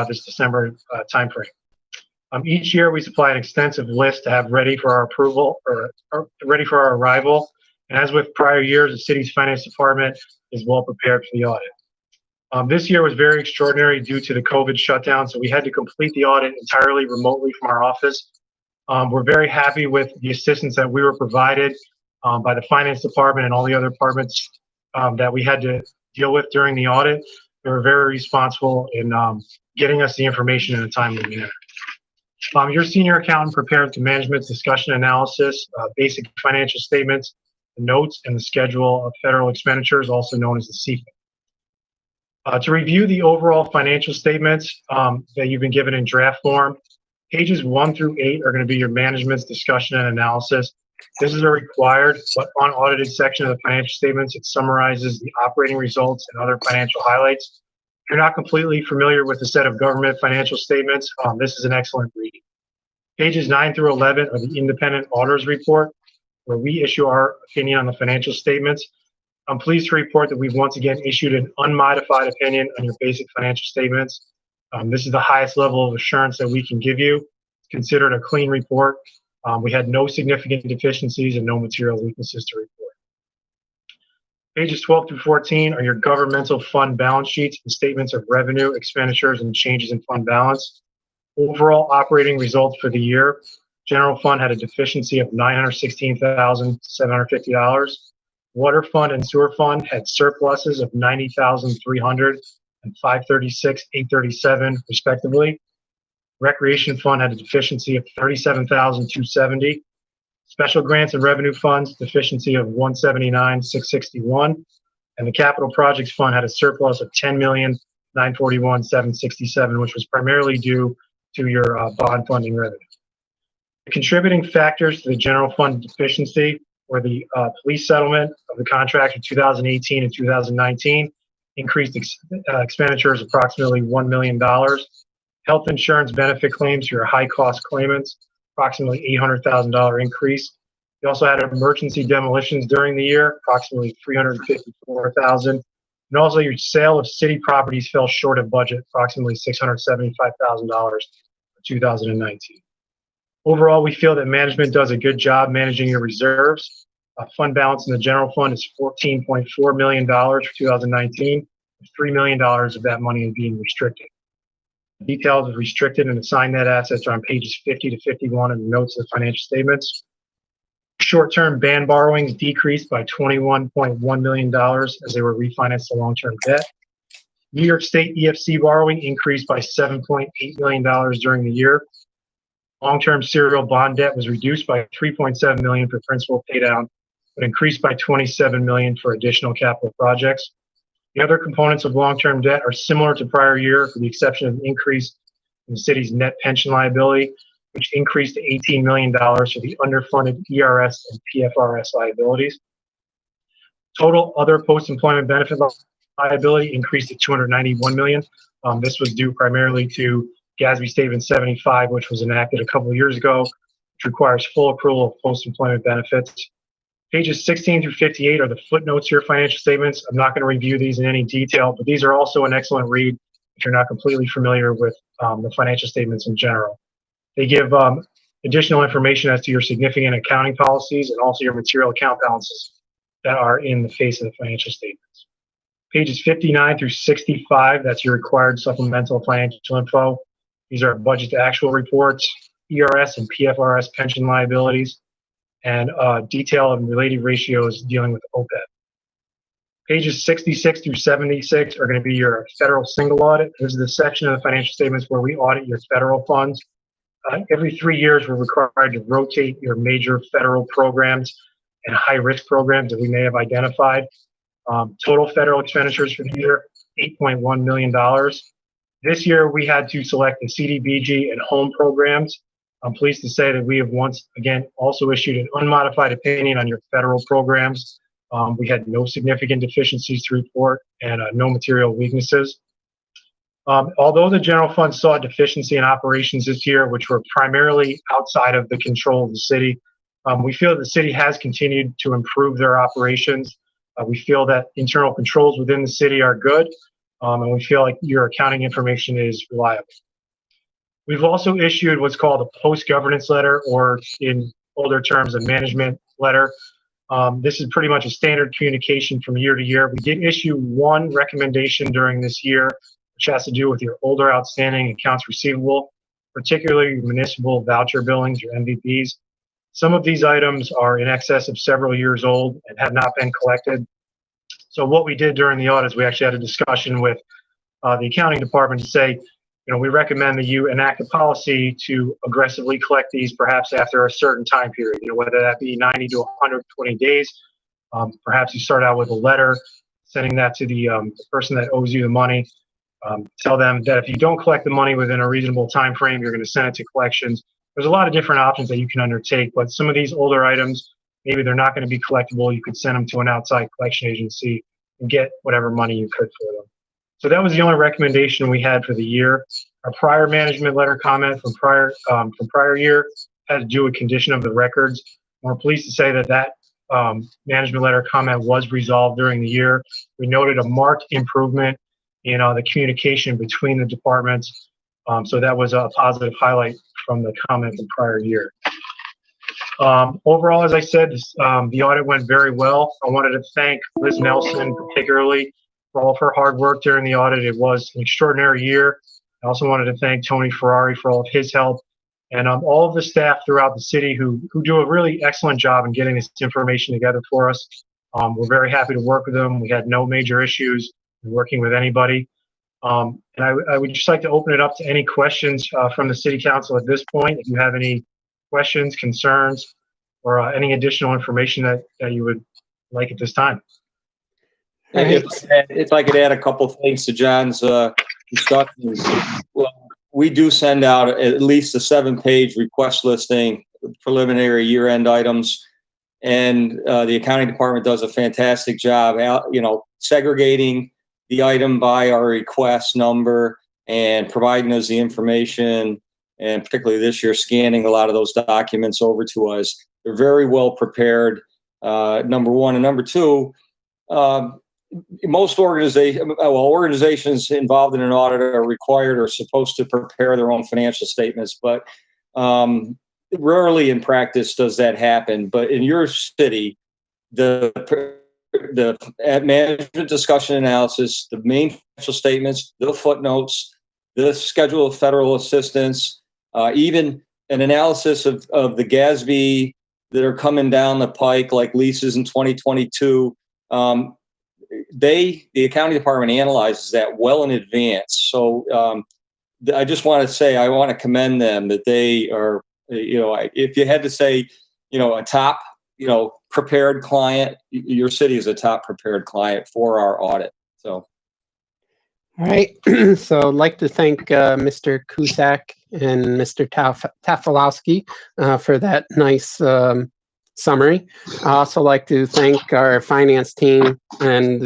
this December timeframe. Each year, we supply an extensive list to have ready for our approval or ready for our arrival. And as with prior years, the city's finance department is well prepared for the audit. This year was very extraordinary due to the COVID shutdown, so we had to complete the audit entirely remotely from our office. We're very happy with the assistance that we were provided by the finance department and all the other departments that we had to deal with during the audit. They were very responsible in getting us the information in a timely manner. Your senior accountant prepared the management's discussion analysis, basic financial statements, the notes, and the schedule of federal expenditures, also known as the CFIC. To review the overall financial statements that you've been given in draft form, pages 1 through 8 are going to be your management's discussion and analysis. This is a required but unaudited section of the financial statements. It summarizes the operating results and other financial highlights. If you're not completely familiar with the set of government financial statements, this is an excellent read. Pages 9 through 11 are the independent auditor's report, where we issue our opinion on the financial statements. I'm pleased to report that we've once again issued an unmodified opinion on your basic financial statements. This is the highest level of assurance that we can give you. It's considered a clean report. We had no significant deficiencies and no material weaknesses to report. Pages 12 through 14 are your governmental fund balance sheets and statements of revenue, expenditures, and changes in fund balance. Overall operating results for the year: general fund had a deficiency of $916,750. Water fund and sewer fund had surpluses of $90,300 and $536,837 respectively. Recreation fund had a deficiency of $37,270. Special grants and revenue funds deficiency of $179,661, and the capital projects fund had a surplus of $10,941,767, which was primarily due to your bond funding revenue. The contributing factors to the general fund deficiency were the police settlement of the contract for 2018 and 2019, increased expenditures approximately $1 million, health insurance benefit claims for your high-cost claimants, approximately $800,000 increase. You also had emergency demolitions during the year, approximately $354,000, and also your sale of city properties fell short of budget, approximately $675,000 for 2019. Overall, we feel that management does a good job managing your reserves. Fund balance in the general fund is $14.4 million for 2019. $3 million of that money is being restricted. Details of restricted and assigned net assets are on pages 50 to 51 in the notes of the financial statements. Short-term band borrowings decreased by $21.1 million as they were refinanced to long-term debt. New York State EFC borrowing increased by $7.8 million during the year. Long-term serial bond debt was reduced by $3.7 million for principal paydown, but increased by $27 million for additional capital projects. The other components of long-term debt are similar to prior year, with the exception of the increase in the city's net pension liability, which increased to $18 million for the underfunded ERS and PFRS liabilities. Total other post-employment benefit liability increased to $291 million. This was due primarily to GASB Statement 75, which was enacted a couple of years ago, which requires full accrual of post-employment benefits. Pages 16 through 58 are the footnotes to your financial statements. I'm not going to review these in any detail, but these are also an excellent read if you're not completely familiar with the financial statements in general. They give additional information as to your significant accounting policies and also your material account balances that are in the face of the financial statements. Pages 59 through 65, that's your required supplemental financial info. These are budget to actual reports, ERS and PFRS pension liabilities, and detail and related ratios dealing with OPEB. Pages 66 through 76 are going to be your federal single audit. This is the section of the financial statements where we audit your federal funds. Every 3 years, we're required to rotate your major federal programs and high-risk programs that we may have identified. Total federal expenditures for the year, $8.1 million. This year, we had to select the CDBG and home programs. I'm pleased to say that we have once again also issued an unmodified opinion on your federal programs. We had no significant deficiencies to report and no material weaknesses. Although the general fund saw a deficiency in operations this year, which were primarily outside of the control of the city, we feel that the city has continued to improve their operations. We feel that internal controls within the city are good. and we feel like your accounting information is reliable. We've also issued what's called a post-governance letter, or in older terms, a management letter. This is pretty much a standard communication from year to year. We did issue one recommendation during this year, which has to do with your older outstanding accounts receivable, particularly municipal voucher billings, your MVPs. Some of these items are in excess of several years old and have not been collected. So what we did during the audit is we actually had a discussion with the accounting department to say, we recommend that you enact a policy to aggressively collect these perhaps after a certain time period, whether that be 90 to 120 days. Perhaps you start out with a letter, sending that to the person that owes you the money. Tell them that if you don't collect the money within a reasonable time frame, you're going to send it to collections. There's a lot of different options that you can undertake, but some of these older items, maybe they're not going to be collectible. You could send them to an outside collection agency and get whatever money you could for them. So that was the only recommendation we had for the year. Our prior management letter comment from prior year had to do with condition of the records. We're pleased to say that management letter comment was resolved during the year. We noted a marked improvement in the communication between the departments. So that was a positive highlight from the comment from prior year. Overall, as I said, the audit went very well. I wanted to thank Liz Nelson particularly for all of her hard work during the audit. It was an extraordinary year. I also wanted to thank Tony Ferrari for all of his help, and all of the staff throughout the city who do a really excellent job in getting this information together for us. We're very happy to work with them. We had no major issues in working with anybody. And I would just like to open it up to any questions from the City Council at this point. If you have any questions, concerns, or any additional information that you would like at this time. If I could add a couple of things to John's instructions. Well, we do send out at least a 7-page request listing, preliminary year-end items, and the accounting department does a fantastic job, segregating the item by our request number and providing us the information, and particularly this year, scanning a lot of those documents over to us. They're very well prepared, number one. And number two, most organizations involved in an audit are required or supposed to prepare their own financial statements, but rarely in practice does that happen. But in your city, the management discussion analysis, the main financial statements, the footnotes, the schedule of federal assistance, even an analysis of the GASB that are coming down the pike, like leases in 2022. The accounting department analyzes that well in advance. So I just want to say, I want to commend them that they are, if you had to say, a top, prepared client, your city is a top prepared client for our audit. So. All right. So I'd like to thank Mr. Cusack and Mr. Tafalowski for that nice summary. I also like to thank our finance team and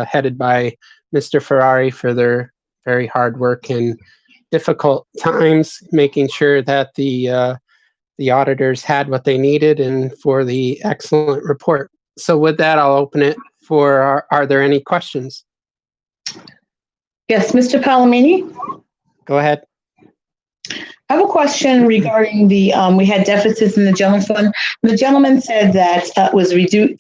headed by Mr. Ferrari for their very hard work in difficult times, making sure that the auditors had what they needed and for the excellent report. So with that, I'll open it for, are there any questions? Yes, Mr. Palomini? Go ahead. I have a question regarding we had deficits in the general fund. The gentleman said that was reduced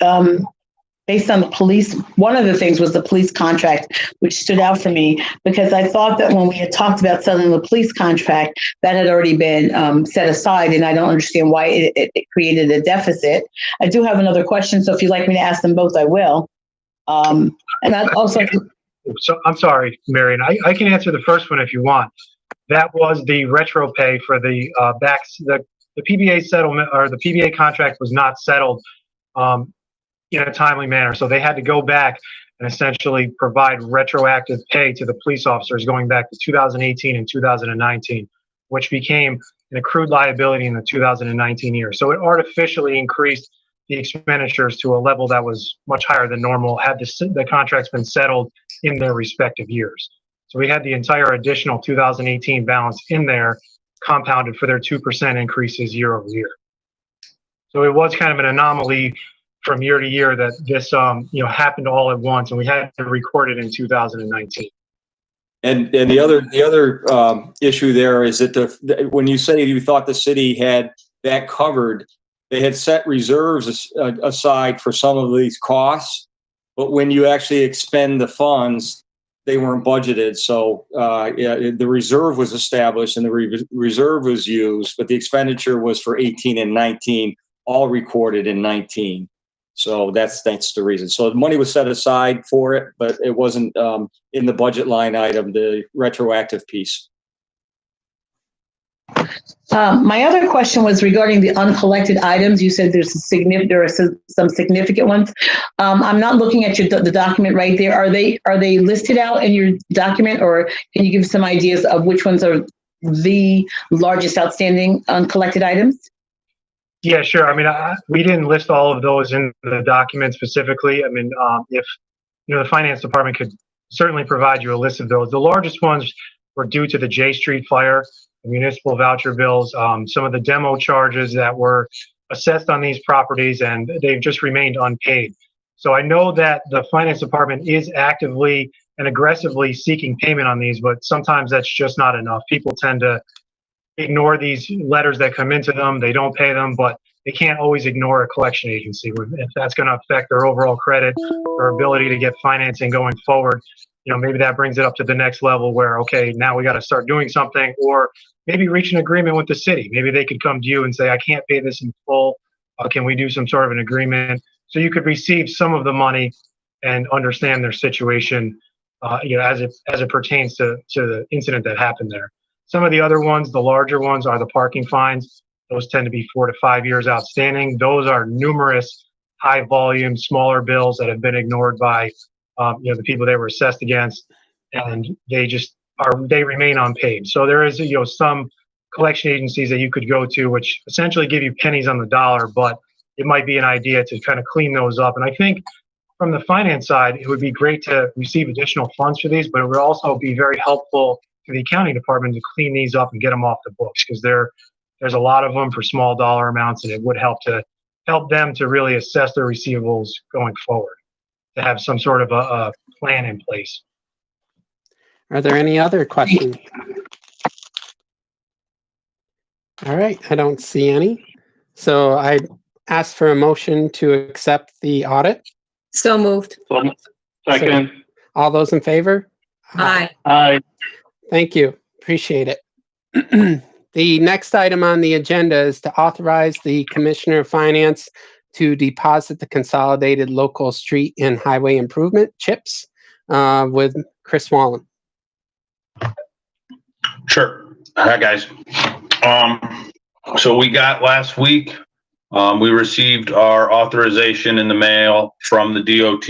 based on the police. One of the things was the police contract, which stood out for me because I thought that when we had talked about selling the police contract, that had already been set aside, and I don't understand why it created a deficit. I do have another question, so if you'd like me to ask them both, I will. And I also. So I'm sorry, Marion. I can answer the first one if you want. That was the retro pay for the the PBA settlement, or the PBA contract was not settled in a timely manner. So they had to go back and essentially provide retroactive pay to the police officers going back to 2018 and 2019, which became an accrued liability in the 2019 year. So it artificially increased the expenditures to a level that was much higher than normal had the contracts been settled in their respective years. So we had the entire additional 2018 balance in there, compounded for their 2% increases year over year. So it was kind of an anomaly from year to year that this happened all at once, and we had to record it in 2019. And the other issue there is that when you say you thought the city had that covered, they had set reserves aside for some of these costs, but when you actually expend the funds, they weren't budgeted. So the reserve was established and the reserve was used, but the expenditure was for 18 and 19, all recorded in 19. So that's the reason. So the money was set aside for it, but it wasn't in the budget line item, the retroactive piece. My other question was regarding the uncollected items. You said there are some significant ones. I'm not looking at the document right there. Are they listed out in your document, or can you give some ideas of which ones are the largest outstanding uncollected items? Yeah, sure. I mean, we didn't list all of those in the document specifically. I mean, if the finance department could certainly provide you a list of those. The largest ones were due to the J Street fire, the municipal voucher bills, some of the demo charges that were assessed on these properties, and they've just remained unpaid. So I know that the finance department is actively and aggressively seeking payment on these, but sometimes that's just not enough. People tend to ignore these letters that come into them. They don't pay them, but they can't always ignore a collection agency. If that's going to affect their overall credit or ability to get financing going forward, maybe that brings it up to the next level where, okay, now we got to start doing something, or maybe reach an agreement with the city. Maybe they could come to you and say, I can't pay this in full. Can we do some sort of an agreement? So you could receive some of the money and understand their situation, as it pertains to the incident that happened there. Some of the other ones, the larger ones, are the parking fines. Those tend to be 4 to 5 years outstanding. Those are numerous high volume, smaller bills that have been ignored by the people they were assessed against, and they remain unpaid. So there is some collection agencies that you could go to, which essentially give you pennies on the dollar, but it might be an idea to kind of clean those up. And I think from the finance side, it would be great to receive additional funds for these, but it would also be very helpful to the accounting department to clean these up and get them off the books, because there's a lot of them for small dollar amounts, and it would help them to really assess their receivables going forward, to have some sort of a plan in place. Are there any other questions? All right, I don't see any. So I ask for a motion to accept the audit. So moved. Second. So, all those in favor? Aye. Aye. Thank you. Appreciate it. The next item on the agenda is to authorize the Commissioner of Finance to deposit the Consolidated Local Street and Highway Improvement CHIPS with Chris Wallen. Sure. Hi, guys. So we got last week, we received our authorization in the mail from the DOT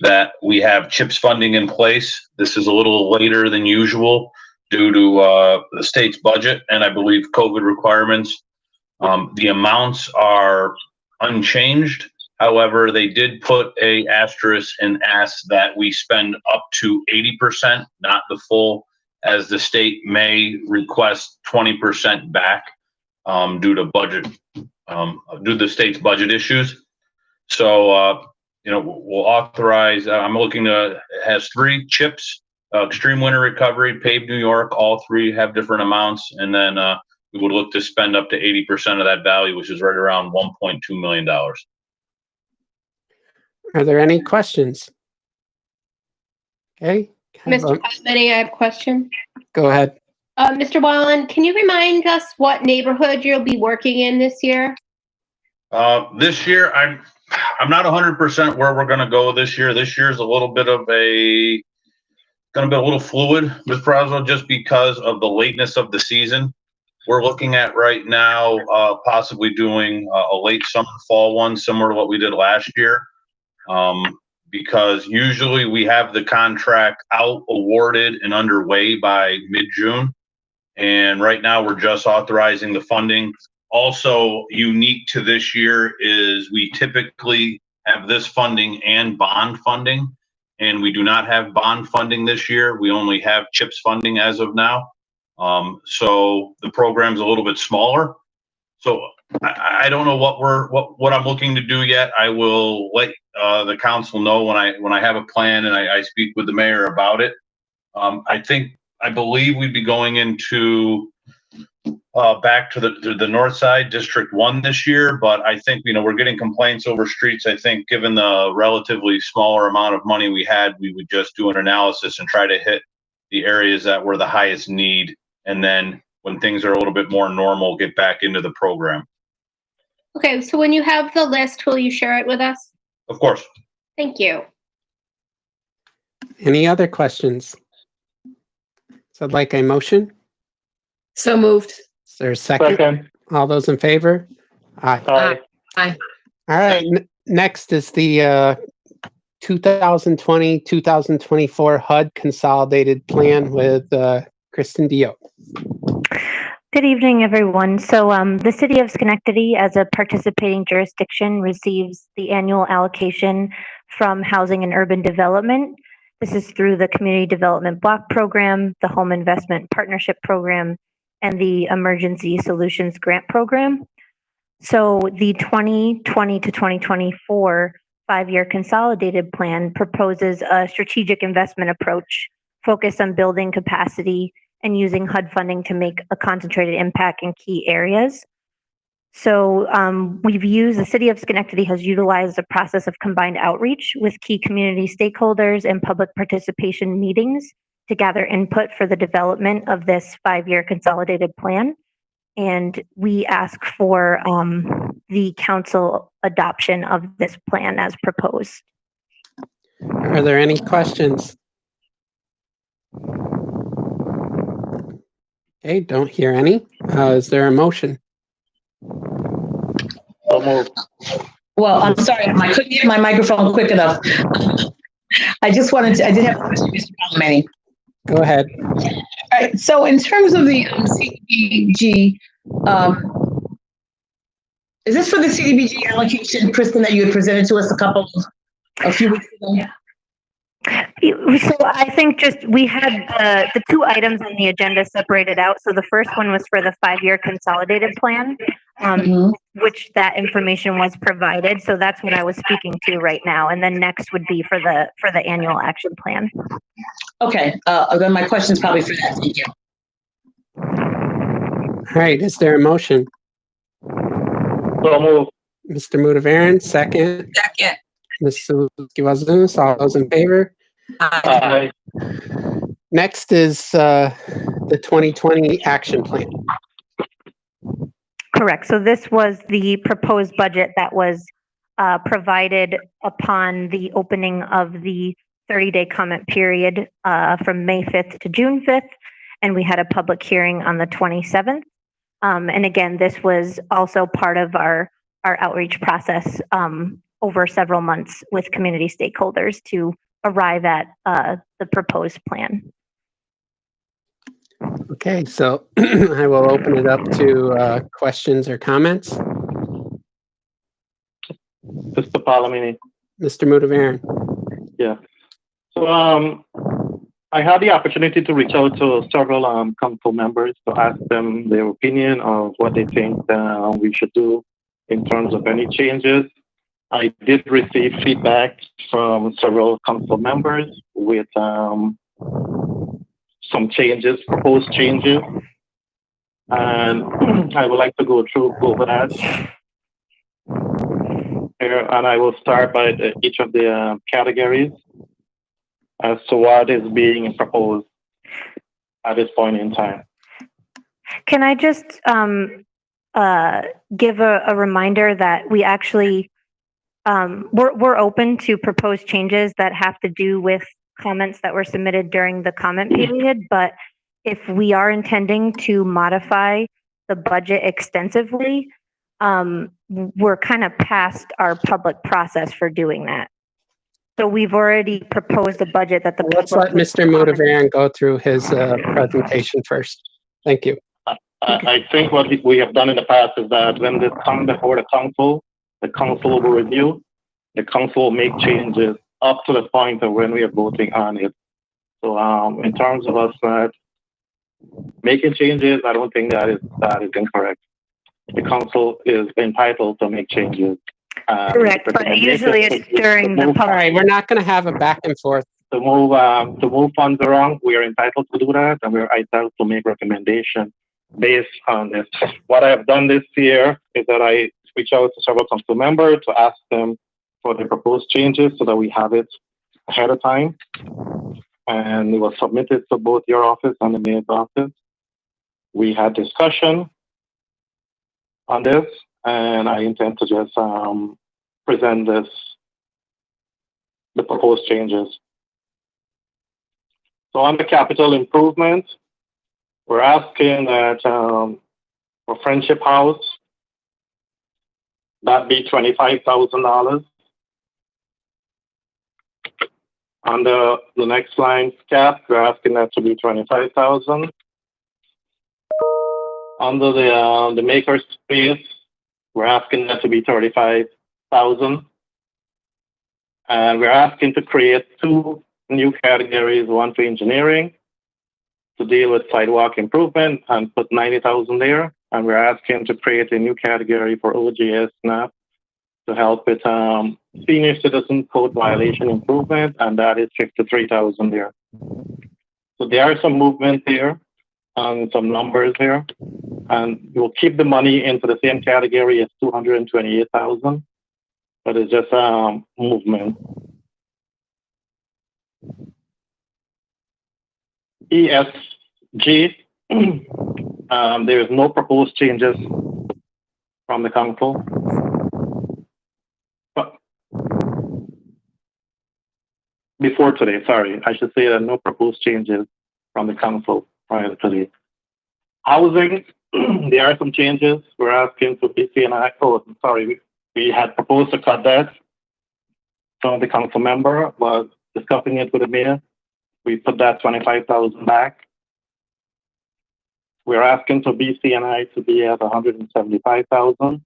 that we have CHIPS funding in place. This is a little later than usual due to the state's budget and I believe COVID requirements. The amounts are unchanged. However, they did put a asterisk and ask that we spend up to 80%, not the full, as the state may request 20% back due to the state's budget issues. So, we'll authorize, I'm looking to, it has 3 CHIPS, Extreme Winter Recovery, Paved New York, all 3 have different amounts. And then we would look to spend up to 80% of that value, which is right around $1.2 million. Are there any questions? Okay. Mr. Cosmetti, I have a question. Go ahead. Mr. Wallen, can you remind us what neighborhood you'll be working in this year? This year, I'm not 100% where we're going to go this year. This year is a little bit of going to be a little fluid, Ms. Procedural, just because of the lateness of the season. We're looking at right now possibly doing a late summer, fall one, similar to what we did last year. Because usually we have the contract out, awarded, and underway by mid-June. And right now we're just authorizing the funding. Also unique to this year is we typically have this funding and bond funding, and we do not have bond funding this year. We only have CHIPS funding as of now. So the program's a little bit smaller. So I don't know what I'm looking to do yet. I will let the council know when I have a plan and I speak with the mayor about it. I believe we'd be going into back to the north side, District 1 this year, but I think, we're getting complaints over streets. I think given the relatively smaller amount of money we had, we would just do an analysis and try to hit the areas that were the highest need. And then when things are a little bit more normal, get back into the program. Okay, so when you have the list, will you share it with us? Of course. Thank you. Any other questions? So I'd like a motion. So moved. Is there a second? All those in favor? Aye. Aye. All right. Next is the 2020-2024 HUD Consolidated Plan with Kristen Dio. Good evening, everyone. So the City of Schenectady, as a participating jurisdiction, receives the annual allocation from Housing and Urban Development. This is through the Community Development Block Program, the Home Investment Partnership Program, and the Emergency Solutions Grant Program. So the 2020 to 2024 5-year consolidated plan proposes a strategic investment approach focused on building capacity and using HUD funding to make a concentrated impact in key areas. So the City of Schenectady has utilized a process of combined outreach with key community stakeholders and public participation meetings to gather input for the development of this 5-year consolidated plan. And we ask for the council adoption of this plan as proposed. Are there any questions? Okay, don't hear any. Is there a motion? Well, I'm sorry, I couldn't get my microphone quick enough. I did have a question, Mr. Palomani. Go ahead. All right, so in terms of the CDBG, is this for the CDBG allocation, Kristen, that you had presented to us a few weeks ago? So I think we had the two items on the agenda separated out. So the first one was for the 5-year consolidated plan, which that information was provided. So that's what I was speaking to right now. And then next would be for the annual action plan. Okay, then my question's probably for that. Thank you. All right, is there a motion? So move. Mr. Mudavaran, second. Second. Mr. Wazunis, all those in favor? Aye. Next is the 2020 action plan. Correct. So this was the proposed budget that was provided upon the opening of the 30-day comment period from May 5th to June 5th. And we had a public hearing on the 27th. And again, this was also part of our outreach process over several months with community stakeholders to arrive at the proposed plan. Okay, so I will open it up to questions or comments. Mr. Palomini. Mr. Mudavaran. Yeah. So I had the opportunity to reach out to several council members to ask them their opinion of what they think we should do in terms of any changes. I did receive feedback from several council members with some changes, proposed changes, and I would like to go over that. And I will start by each of the categories as to what is being proposed at this point in time. Can I just give a reminder that we actually we're open to propose changes that have to do with comments that were submitted during the comment period, but if we are intending to modify the budget extensively, we're kind of past our public process for doing that. So we've already proposed a budget that the Let's let Mr. Mudavaran go through his presentation first. Thank you. I think what we have done in the past is that when this comes before the council will review, the council will make changes up to the point of when we are voting on it. So in terms of us making changes, I don't think that is incorrect. The council is entitled to make changes. Correct, but usually it's during the All right, we're not going to have a back and forth to move funds around. We are entitled to do that, and we are entitled to make recommendations based on this. What I have done this year is that I reached out to several council members to ask them for the proposed changes so that we have it ahead of time. And it was submitted to both your office and the mayor's office. We had discussion on this, and I intend to just present the proposed changes. So on the capital improvement, we're asking that for Friendship House, that be $25,000. On the next line, cap, we're asking that to be $25,000. Under the maker space, we're asking that to be $35,000. And we're asking to create 2 new categories, one for engineering to deal with sidewalk improvement and put $90,000 there. And we're asking to create a new category for OGS SNAP to help with senior citizen code violation improvement, and that is $53,000 there. So there are some movement there and some numbers here, and we'll keep the money into the same category as $228,000, but it's just movement. ESG, there is no proposed changes from the council. Before today, sorry, I should say that no proposed changes from the council prior to today. Housing, there are some changes. We're asking for BCNI. Oh, sorry, we had proposed to cut that from the council member, but discussing it with the mayor, we put that $25,000 back. We're asking for BCNI to be at $175,000.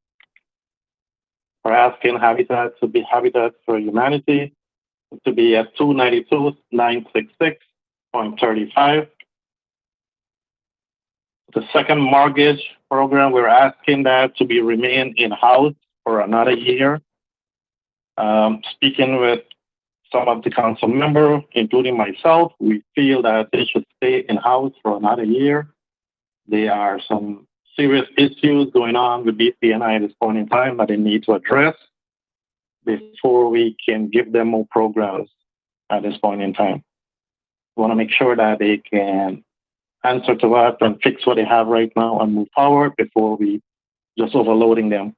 We're asking Habitat to be Habitat for Humanity to be at $292,966.35. The second mortgage program, we're asking that to be remain in-house for another year. Speaking with some of the council members, including myself, we feel that they should stay in-house for another year. There are some serious issues going on with BCNI at this point in time that they need to address before we can give them more programs at this point in time. We want to make sure that they can answer to us and fix what they have right now and move forward before we just overloading them.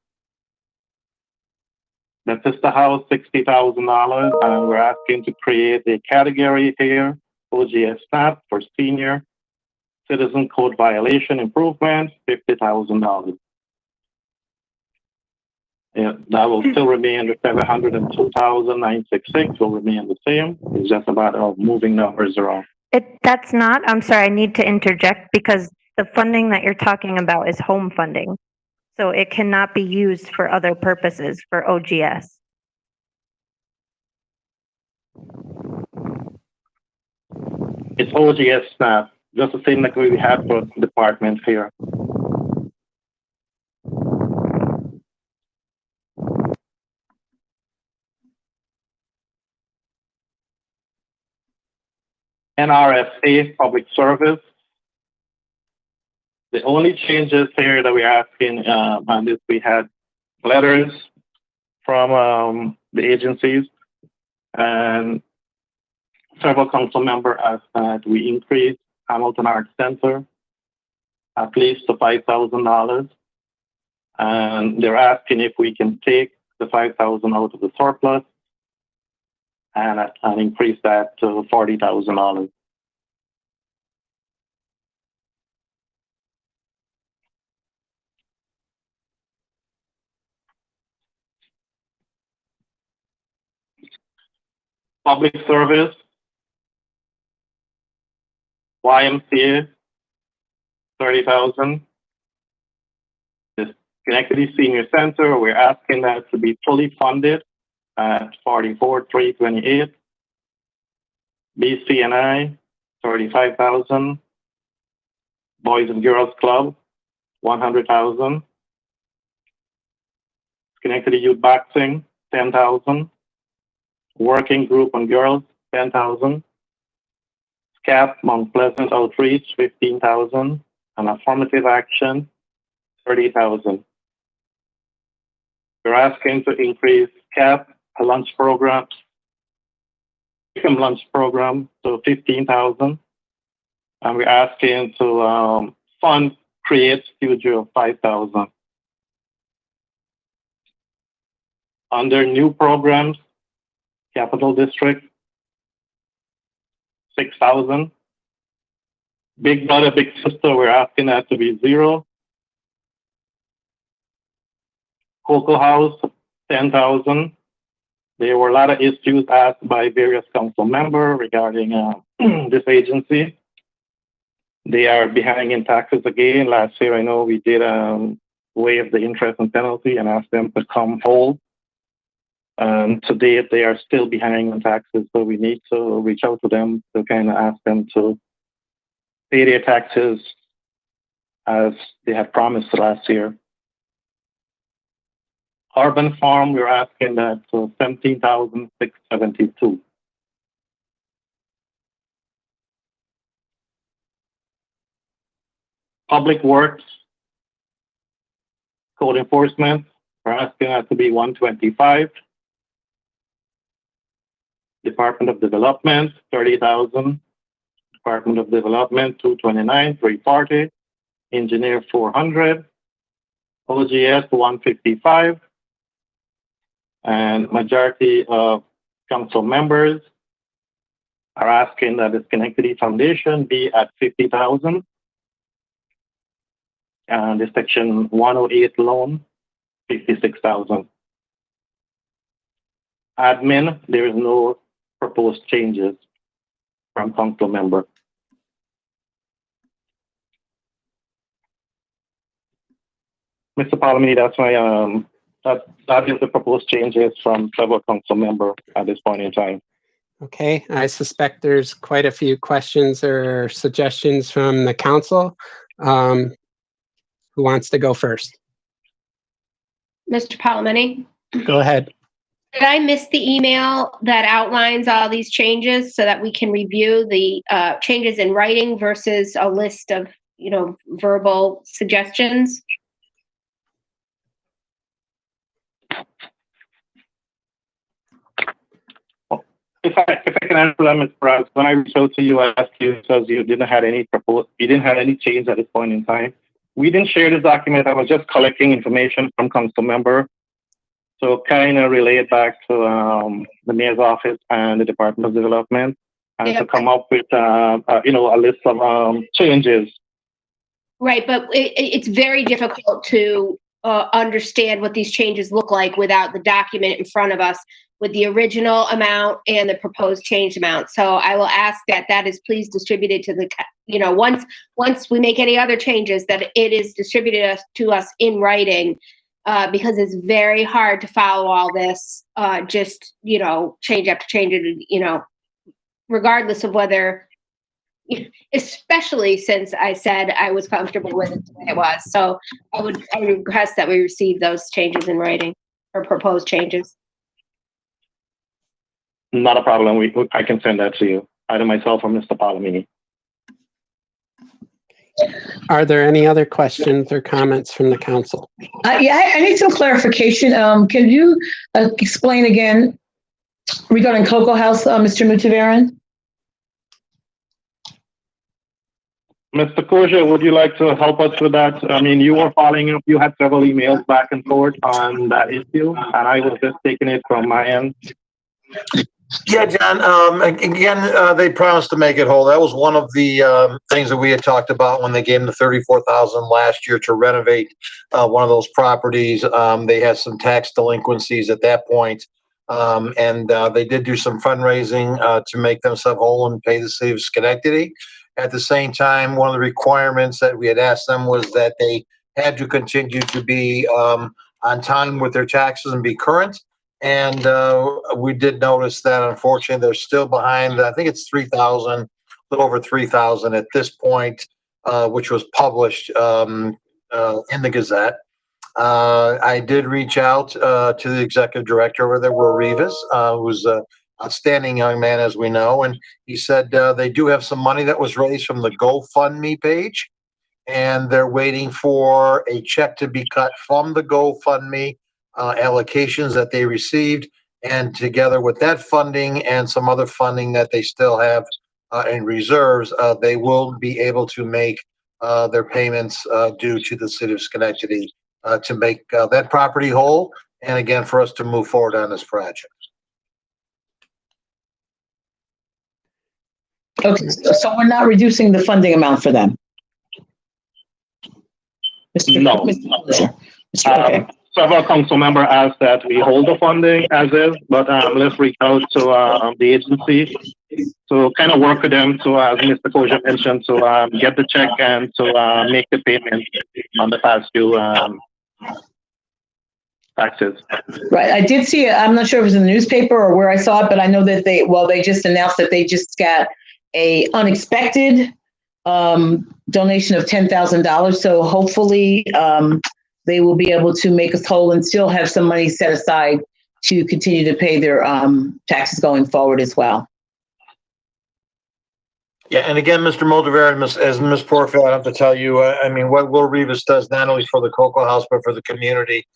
The sister house, $60,000, and we're asking to create a category here, OGS SNAP for senior citizen code violation improvement, $50,000. Yeah, that will still remain the $702,966 will remain the same. It's just about moving numbers around. That's not, I'm sorry, I need to interject because the funding that you're talking about is home funding. So it cannot be used for other purposes for OGS. It's OGS SNAP, just the same like we have for department here. NRSA public service. The only changes here that we're asking on this, we had letters from the agencies, and several council members asked that we increase Hamilton Arts Center at least to $5,000, and they're asking if we can take the $5,000 out of the surplus and increase that to $40,000. Public service, YMCA, $30,000. The Schenectady Senior Center, we're asking that to be fully funded at $44,328. BCNI, $35,000. Boys and Girls Club, $100,000. Schenectady Youth Boxing, $10,000. Working Group on Girls, 10,000. SCAP, Mount Pleasant Outreach, 15,000. And affirmative action, 30,000. We're asking to increase SCAP, a lunch program, lunch program to 15,000. And we're asking to fund Create Studio 5,000. Under new programs, Capital District, 6,000. Big Brother, Big Sister, we're asking that to be 0. Cocoa House, 10,000. There were a lot of issues asked by various council members regarding this agency. They are behind in taxes again. Last year, I know we did waive the interest and penalty and asked them to come whole. To date, they are still behind on taxes, so we need to reach out to them to kind of ask them to pay their taxes as they had promised last year. Urban Farm, we're asking that to 17,672. Public Works, Code Enforcement, we're asking that to be 125. Department of Development, 30,000. Department of Development, 229, 340. Engineer, 400. OGS, 155. And majority of council members are asking that the Schenectady Foundation be at 50,000. And the Section 108 loan, 56,000. Admin, there is no proposed changes from council member. Mr. Palomini, that's my that is the proposed changes from several council member at this point in time. Okay, I suspect there's quite a few questions or suggestions from the council. Who wants to go first? Mr. Palomini? Go ahead. Did I miss the email that outlines all these changes so that we can review the changes in writing versus a list of, verbal suggestions? If I can answer that, Ms. Perez, when I reached out to you, I asked you because you didn't have any change at this point in time. We didn't share this document. I was just collecting information from council member. So kind of relay it back to the mayor's office and the Department of Development, and to come up with a list of changes. Right, but it's very difficult to understand what these changes look like without the document in front of us with the original amount and the proposed changed amount. So I will ask that is please distributed to the, once we make any other changes, that it is distributed to us in writing. Because it's very hard to follow all this, change after change, regardless of whether, especially since I said I was comfortable with it the way it was. So I would request that we receive those changes in writing or proposed changes. Not a problem. I can send that to you, either myself or Mr. Palomini. Are there any other questions or comments from the council? I need some clarification. Can you explain again regarding Cocoa House, Mr. Mutaveran? Mr. Koja, would you like to help us with that? I mean, you were following up. You had several emails back and forth on that issue, and I was just taking it from my end. Yeah, John. Again, they promised to make it whole. That was one of the things that we had talked about when they gave them the $34,000 last year to renovate one of those properties. They had some tax delinquencies at that point, and they did do some fundraising to make themselves whole and pay the city of Schenectady. At the same time, one of the requirements that we had asked them was that they had to continue to be on time with their taxes and be current. And we did notice that, unfortunately, they're still behind. I think it's 3,000, a little over 3,000 at this point, which was published in the Gazette. I did reach out to the executive director over there, Will Rivas, who's outstanding young man, as we know. And he said they do have some money that was raised from the GoFundMe page, and they're waiting for a check to be cut from the GoFundMe allocations that they received. And together with that funding and some other funding that they still have in reserves, they will be able to make their payments due to the city of Schenectady to make that property whole. And again, for us to move forward on this project. Okay, so we're not reducing the funding amount for them? No. Okay. Several council member asked that we hold the funding as is, but let's reach out to the agency to kind of work with them to, as Mr. Koja mentioned, to get the check and to make the payment on the past due taxes. Right, I did see it. I'm not sure if it was in the newspaper or where I saw it, but I know that they just announced that they just got a unexpected donation of $10,000. So hopefully they will be able to make us whole and still have some money set aside to continue to pay their taxes going forward as well. Yeah, and again, Mr. Moldavera, as Ms. Porfield, I have to tell you, I mean, what Will Rivas does not only for the Cocoa House, but for the community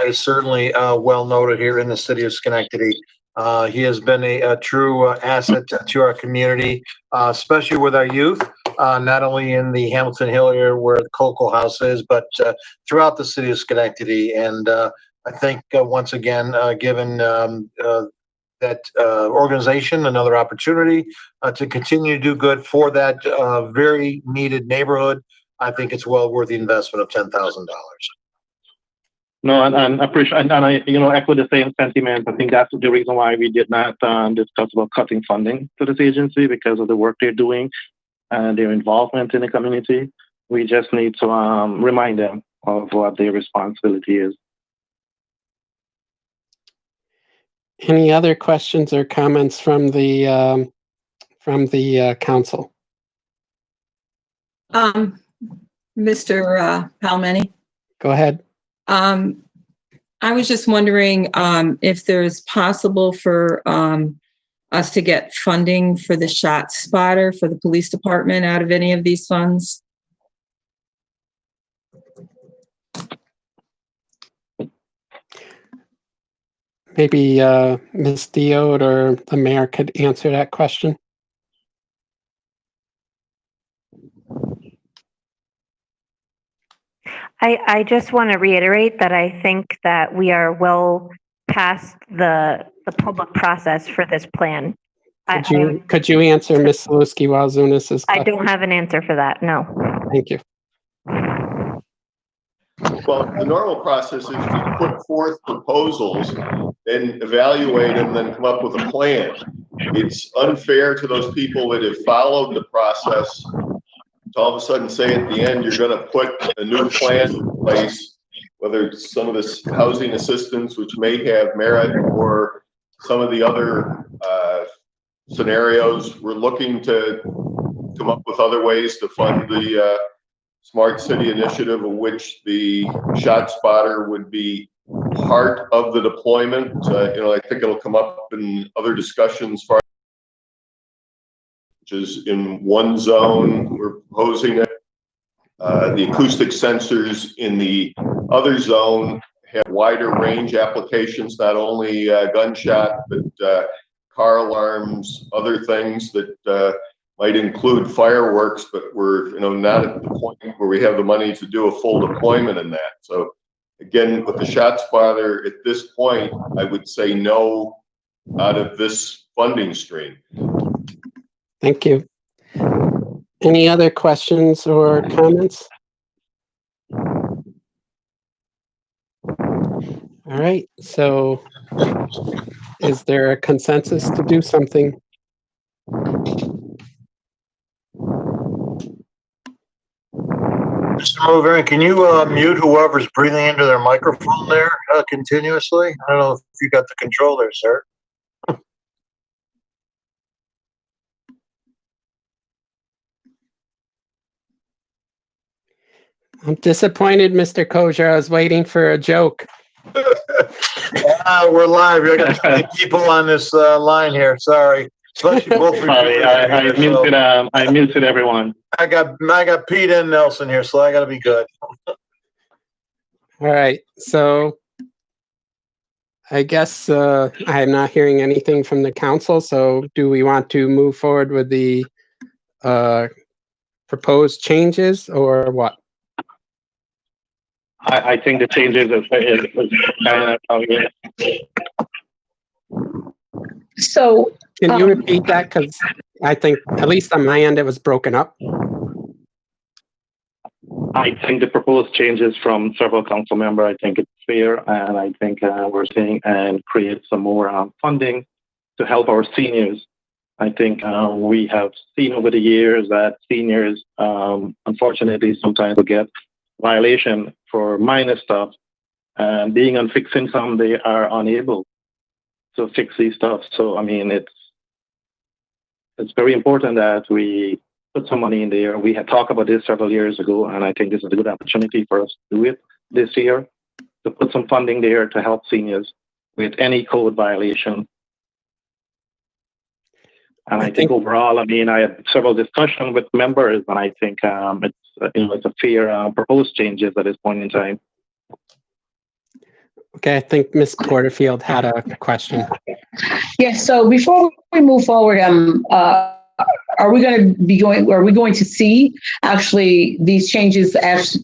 is certainly well noted here in the city of Schenectady. He has been a true asset to our community, especially with our youth, not only in the Hamilton Hill area where the Cocoa House is, but throughout the city of Schenectady. And I think once again, given that organization another opportunity to continue to do good for that very needed neighborhood, I think it's well worth the investment of $10,000. No, and appreciate, and I, echo the same sentiment. I think that's the reason why we did not discuss about cutting funding to this agency, because of the work they're doing and their involvement in the community. We just need to remind them of what their responsibility is. Any other questions or comments from the council? Mr. Palmeni? Go ahead. I was just wondering if there's possible for us to get funding for the shot spotter for the police department out of any of these funds? Maybe Ms. Diode or the mayor could answer that question. I just want to reiterate that I think that we are well past the public process for this plan. Could you answer Ms. Saluski-Walzunas' question? I don't have an answer for that, no. Thank you. Well, the normal process is to put forth proposals and evaluate them, then come up with a plan. It's unfair to those people that have followed the process to all of a sudden say at the end, you're going to put a new plan in place, whether it's some of this housing assistance, which may have merit, or some of the other scenarios. We're looking to come up with other ways to fund the Smart City Initiative, of which the shot spotter would be part of the deployment. I think it'll come up in other discussions, which is in one zone, we're proposing it. The acoustic sensors in the other zone have wider range applications, not only gunshot, but car alarms, other things that might include fireworks, but we're not at the point where we have the money to do a full deployment in that. So again, with the shot spotter at this point, I would say no out of this funding stream. Thank you. Any other questions or comments? All right, so is there a consensus to do something? Mr. Moldavera, can you mute whoever's breathing into their microphone there continuously? I don't know if you got the control there, sir. I'm disappointed, Mr. Kosher. I was waiting for a joke. We're live. We got 20 people on this line here. Sorry. Especially both. Sorry, I muted everyone. I got Pete and Nelson here, so I got to be good. All right. So I guess I'm not hearing anything from the council. So do we want to move forward with the proposed changes or what? I think the changes is kind of So, Can you repeat that? Because I think, at least on my end, it was broken up. I think the proposed changes from several council members, I think it's fair, and I think we're seeing and create some more funding to help our seniors. I think we have seen over the years that seniors, unfortunately, sometimes will get violation for minor stuff, and being on fixed income, they are unable to fix these stuff. So, I mean, it's very important that we put some money in there. We had talked about this several years ago, and I think this is a good opportunity for us to do it this year, to put some funding there to help seniors with any code violation. And I think overall, I mean, I had several discussions with members, and I think it's a fair proposed changes at this point in time. Okay, I think Ms. Porterfield had a question. yes, so before we move forward, are we going to see actually these changes as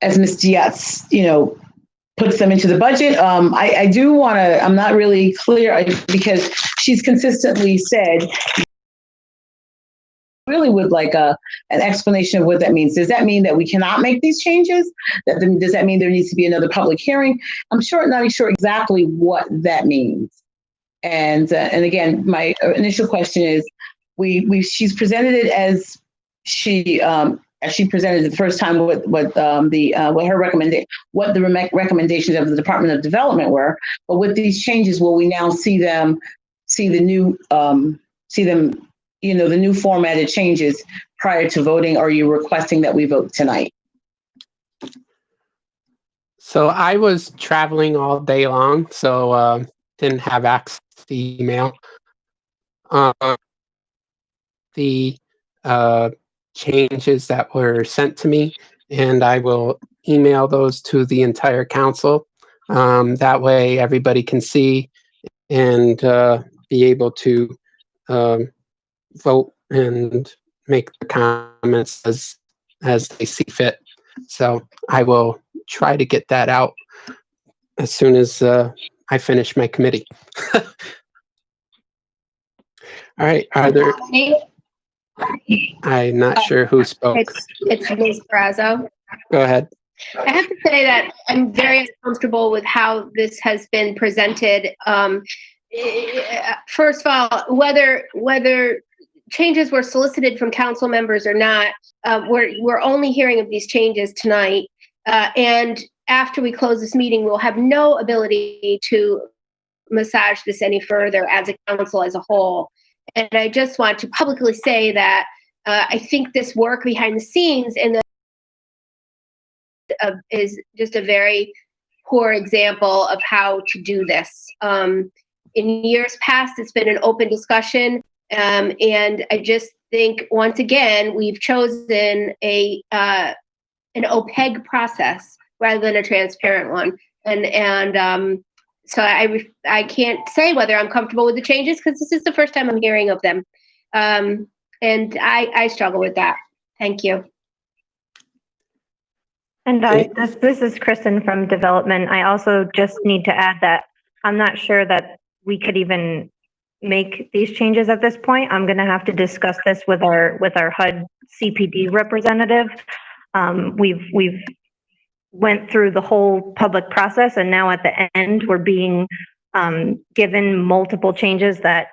Ms. Diaz, puts them into the budget? I do want to, I'm not really clear because she's consistently said, really would like an explanation of what that means. Does that mean that we cannot make these changes? Does that mean there needs to be another public hearing? I'm not sure exactly what that means. And again, my initial question is, she's presented it as she presented it the first time what the recommendations of the Department of Development were. But with these changes, will we now see the new formatted changes prior to voting? Or are you requesting that we vote tonight? So I was traveling all day long, so didn't have access to the email. The changes that were sent to me, and I will email those to the entire council. That way everybody can see and be able to vote and make the comments as they see fit. So I will try to get that out as soon as I finish my committee. All right, are there... I'm not sure who spoke. It's Ms. Brazo. Go ahead. I have to say that I'm very uncomfortable with how this has been presented. First of all, whether changes were solicited from council members or not, we're only hearing of these changes tonight. And after we close this meeting, we'll have no ability to massage this any further as a council as a whole. And I just want to publicly say that I think this work behind the scenes is just a very poor example of how to do this. In years past, it's been an open discussion, and I just think once again we've chosen an opaque process rather than a transparent one, and so I can't say whether I'm comfortable with the changes because this is the first time I'm hearing of them, and I struggle with that. Thank you. And this is Kristen from Development. I also just need to add that I'm not sure that we could even make these changes at this point. I'm going to have to discuss this with our HUD CPD representative. We've went through the whole public process, and now at the end, we're being given multiple changes that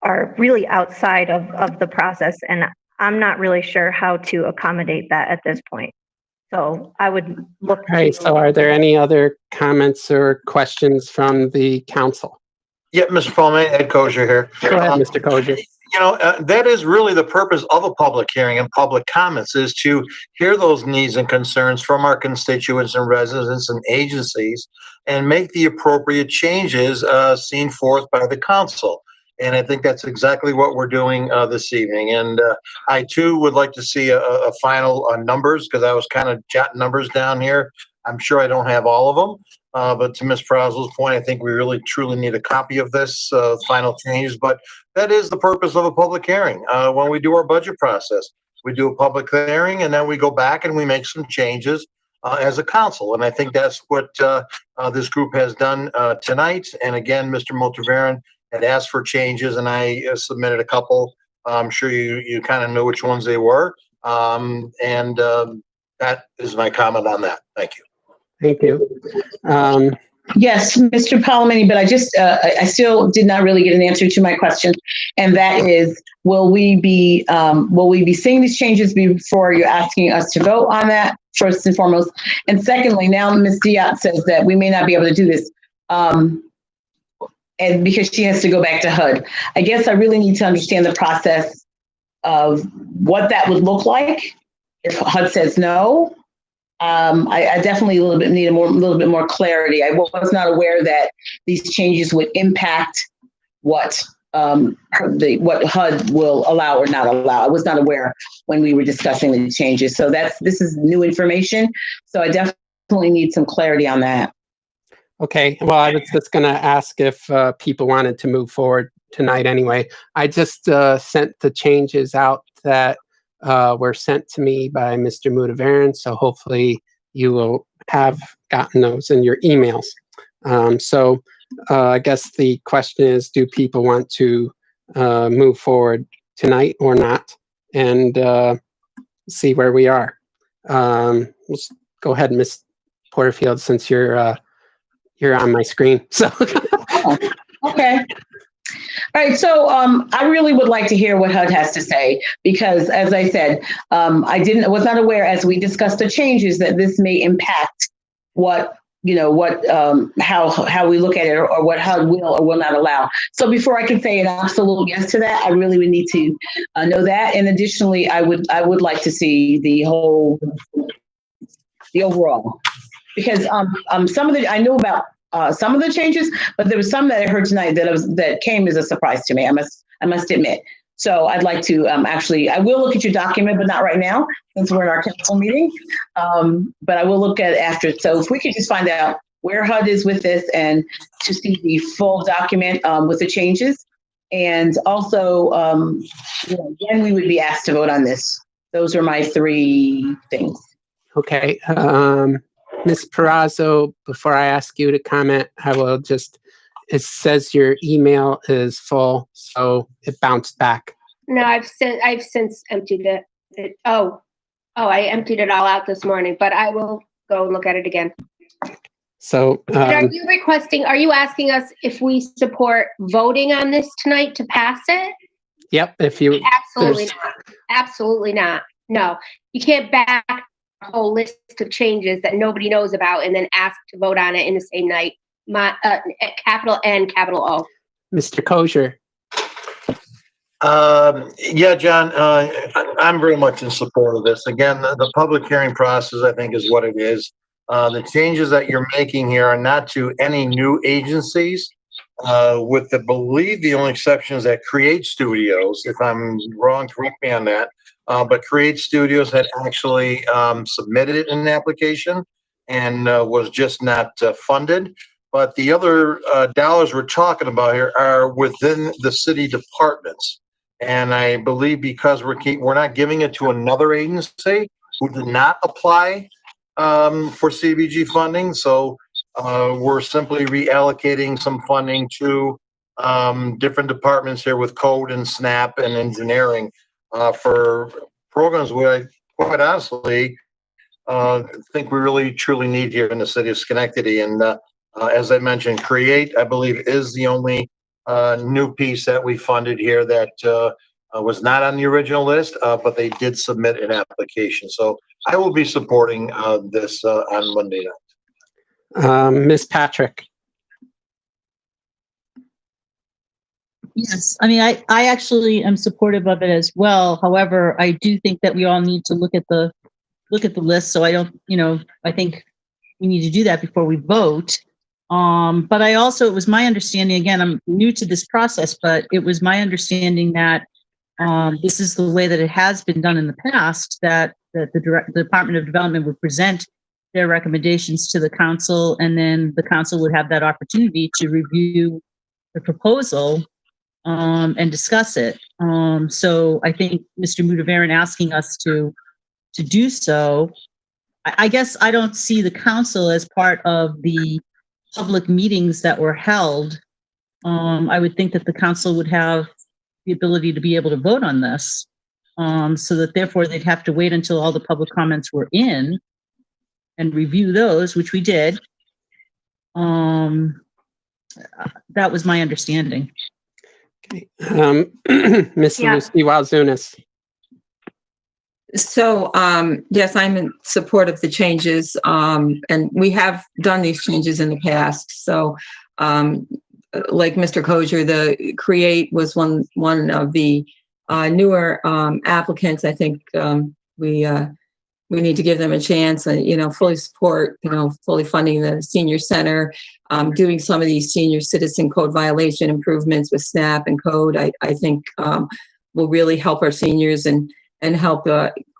are really outside of the process, and I'm not really sure how to accommodate that at this point. So I would look. All right, so are there any other comments or questions from the council? Yeah, Mr. Palme, Ed Kosher here. Go ahead, Mr. Kosher. that is really the purpose of a public hearing and public comments, is to hear those needs and concerns from our constituents and residents and agencies and make the appropriate changes seen forth by the council. And I think that's exactly what we're doing this evening. And I too would like to see a final numbers, because I was kind of jotting numbers down here. I'm sure I don't have all of them. But to Ms. Prazo's point, I think we really truly need a copy of this final changes. But that is the purpose of a public hearing. When we do our budget process, we do a public hearing, and then we go back and we make some changes as a council. And I think that's what this group has done tonight. And again, Mr. Motivaran had asked for changes, and I submitted a couple. I'm sure you kind of know which ones they were. That is my comment on that. Thank you. Thank you. Yes, Mr. Palomini, but I still did not really get an answer to my question, and that is, will we be seeing these changes before you're asking us to vote on that, first and foremost? And secondly, now Ms. Diot says that we may not be able to do this, and because she has to go back to HUD. I guess I really need to understand the process of what that would look like if HUD says no. I definitely need a little bit more clarity. I was not aware that these changes would impact what HUD will allow or not allow. I was not aware when we were discussing the changes. So this is new information. So I definitely need some clarity on that. Okay. Well, I was just going to ask if people wanted to move forward tonight anyway. I just sent the changes out that were sent to me by Mr. Motivaran, so hopefully you will have gotten those in your emails. So I guess the question is, do people want to move forward tonight or not, and see where we are? Let's go ahead, Ms. Porterfield, since you're on my screen. So Okay. All right, so I really would like to hear what HUD has to say, because as I said, was not aware as we discussed the changes that this may impact how we look at it, or what HUD will or will not allow. So before I can say an absolute yes to that, I really would need to know that. And additionally, I would like to see the overall, because I knew about some of the changes, but there was some that I heard tonight that came as a surprise to me. I must admit. So I'd like to I will look at your document, but not right now since we're in our council meeting. But I will look at it after. So if we could just find out where HUD is with this, and to see the full document with the changes, and also when we would be asked to vote on this. Those are my three things. okay. Ms. Perazo, before I ask you to comment, I will just, it says your email is full, so it bounced back. No, I've since emptied it. I emptied it all out this morning, but I will go and look at it again. So, and are you asking us if we support voting on this tonight to pass it? Yep. Absolutely not. No, you can't back a whole list of changes that nobody knows about and then ask to vote on it in the same night. Capital N, capital O. Mr. Kosher. Yeah, John, I'm very much in support of this. Again, the public hearing process, I think, is what it is. The changes that you're making here are not to any new agencies, with believe the only exception is that Create Studios. If I'm wrong, correct me on that. But Create Studios had actually submitted an application and was just not funded. But the other dollars we're talking about here are within the city departments. And I believe because we're not giving it to another agency who did not apply for CBG funding. So we're simply reallocating some funding to different departments here with code and SNAP and engineering for programs where I quite honestly think we really truly need here in the city of Schenectady. And as I mentioned, Create, I believe, is the only new piece that we funded here that was not on the original list, but they did submit an application. So I will be supporting this on Monday night. Ms. Patrick. Yes, I mean, I actually am supportive of it as well. However, I do think that we all need to look at the list. So I don't, I think we need to do that before we vote. But it was my understanding, again, I'm new to this process, but it was my understanding that this is the way that it has been done in the past, that the Department of Development would present their recommendations to the council, and then the council would have that opportunity to review the proposal and discuss it. So I think Mr. Mudavaran asking us to do so, I guess I don't see the council as part of the public meetings that were held. I would think that the council would have the ability to be able to vote on this, so that therefore they'd have to wait until all the public comments were in and review those, which we did. That was my understanding. Okay. Ms. Yeah. Lucy Walzunas. So, yes, I'm in support of the changes, and we have done these changes in the past. So, like Mr. Kosher, the CREATE was one of the newer applicants. I think we need to give them a chance and, fully support, fully funding the senior center, doing some of these senior citizen code violation improvements with SNAP and code. I think will really help our seniors and help,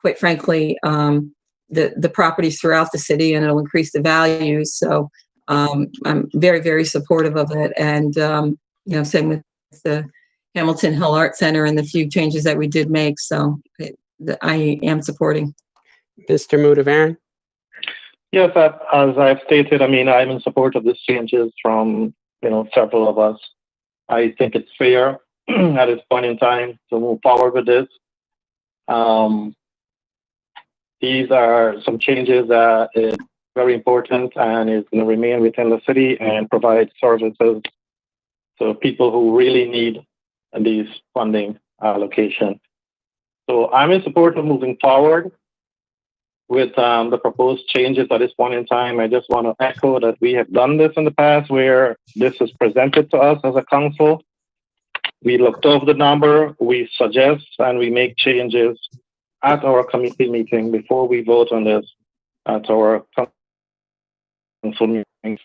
quite frankly, the properties throughout the city, and it'll increase the values. So I'm very, very supportive of it. And, same with the Hamilton Hill Art Center and the few changes that we did make. So I am supporting. Mr. Mudavaran. Yes, as I've stated, I'm in support of these changes from, several of us. I think it's fair at this point in time to move forward with this. These are some changes that is very important and is going to remain within the city and provide services to people who really need these funding allocation. So I'm in support of moving forward with the proposed changes at this point in time. I just want to echo that we have done this in the past where this is presented to us as a council. We looked over the number, we suggest, and we make changes at our committee meeting before we vote on this at our council meetings.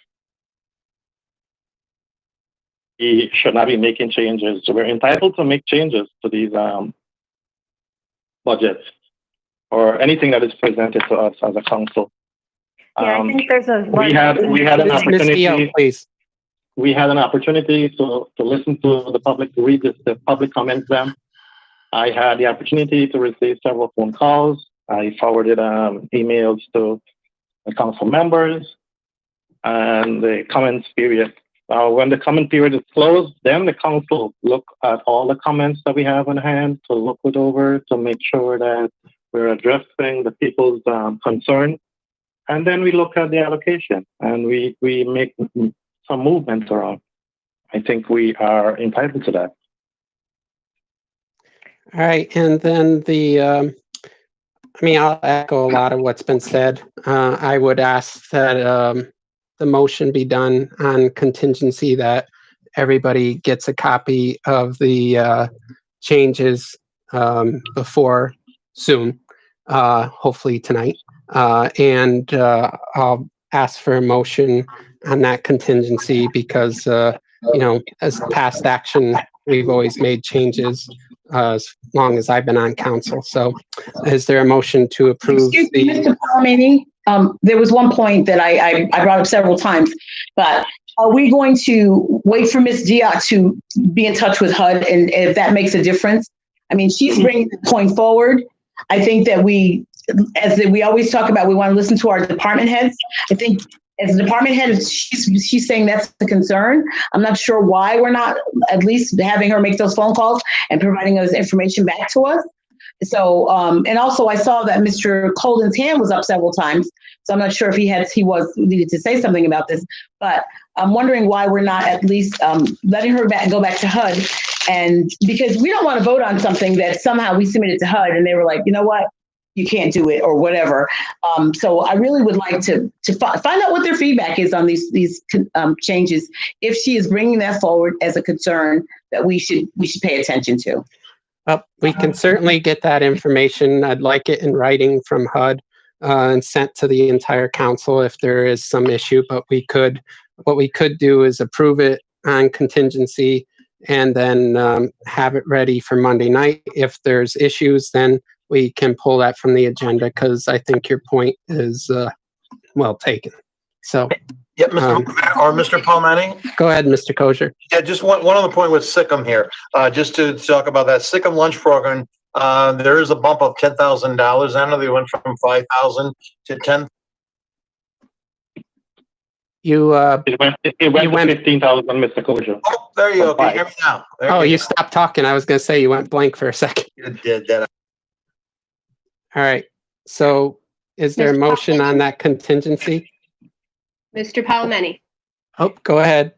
We should not be making changes. So we're entitled to make changes to these budgets or anything that is presented to us as a council. Yeah, I think there's we had an opportunity. Please. We had an opportunity to listen to the public, to read the public comments them. I had the opportunity to receive several phone calls. I forwarded emails to the council members and the comments period. When the comment period is closed, then the council look at all the comments that we have on hand, to look it over, to make sure that we're addressing the people's concern. And then we look at the allocation and we make some movement around. I think we are entitled to that. All right. And then I'll echo a lot of what's been said. I would ask that the motion be done on contingency that everybody gets a copy of the changes before soon, hopefully tonight. And I'll ask for a motion on that contingency because, as past action, we've always made changes as long as I've been on council. So is there a motion to approve Mr. Palomini, there was one point that I brought up several times, but are we going to wait for Ms. Diak to be in touch with HUD, and if that makes a difference? She's bringing the point forward. I think that we always talk about, we want to listen to our department heads. I think as a department head, she's saying that's the concern. I'm not sure why we're not at least having her make those phone calls and providing us information back to us. So, and also I saw that Mr. Colden's hand was up several times. So I'm not sure if he needed to say something about this, but I'm wondering why we're not at least letting her go back to HUD. And because we don't want to vote on something that somehow we submitted to HUD and they were like, you know what, you can't do it or whatever. So I really would like to find out what their feedback is on these changes. If she is bringing that forward as a concern, that we should pay attention to? We can certainly get that information. I'd like it in writing from HUD and sent to the entire council if there is some issue, but what we could do is approve it on contingency and then have it ready for Monday night. If there's issues, then we can pull that from the agenda, because I think your point is well taken. So, Yeah, Mr. Palmetti? Go ahead, Mr. Kosher. Yeah, just one other point with Sikkim here. Just to talk about that Sikkim lunch program, there is a bump of $10,000. I know they went from 5,000 to 10. It went to 15,000, Mr. Kosher. Oh, there you go. Can you hear me now? You stopped talking. I was going to say you went blank for a second. You did that. All right. So is there a motion on that contingency? Mr. Palomeni. Oh, go ahead.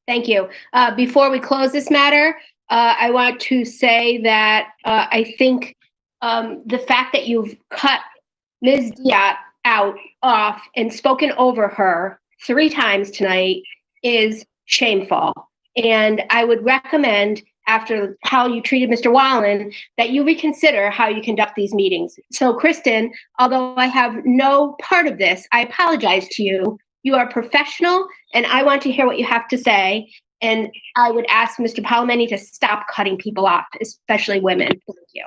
Thank you. Before we close this matter, I want to say that I think the fact that you've cut Ms. Diat off and spoken over her 3 times tonight is shameful. And I would recommend, after how you treated Mr. Wallen, that you reconsider how you conduct these meetings. So, Kristen, although I have no part of this, I apologize to you. You are professional, and I want to hear what you have to say. And I would ask Mr. Palomeni to stop cutting people off, especially women. Thank you.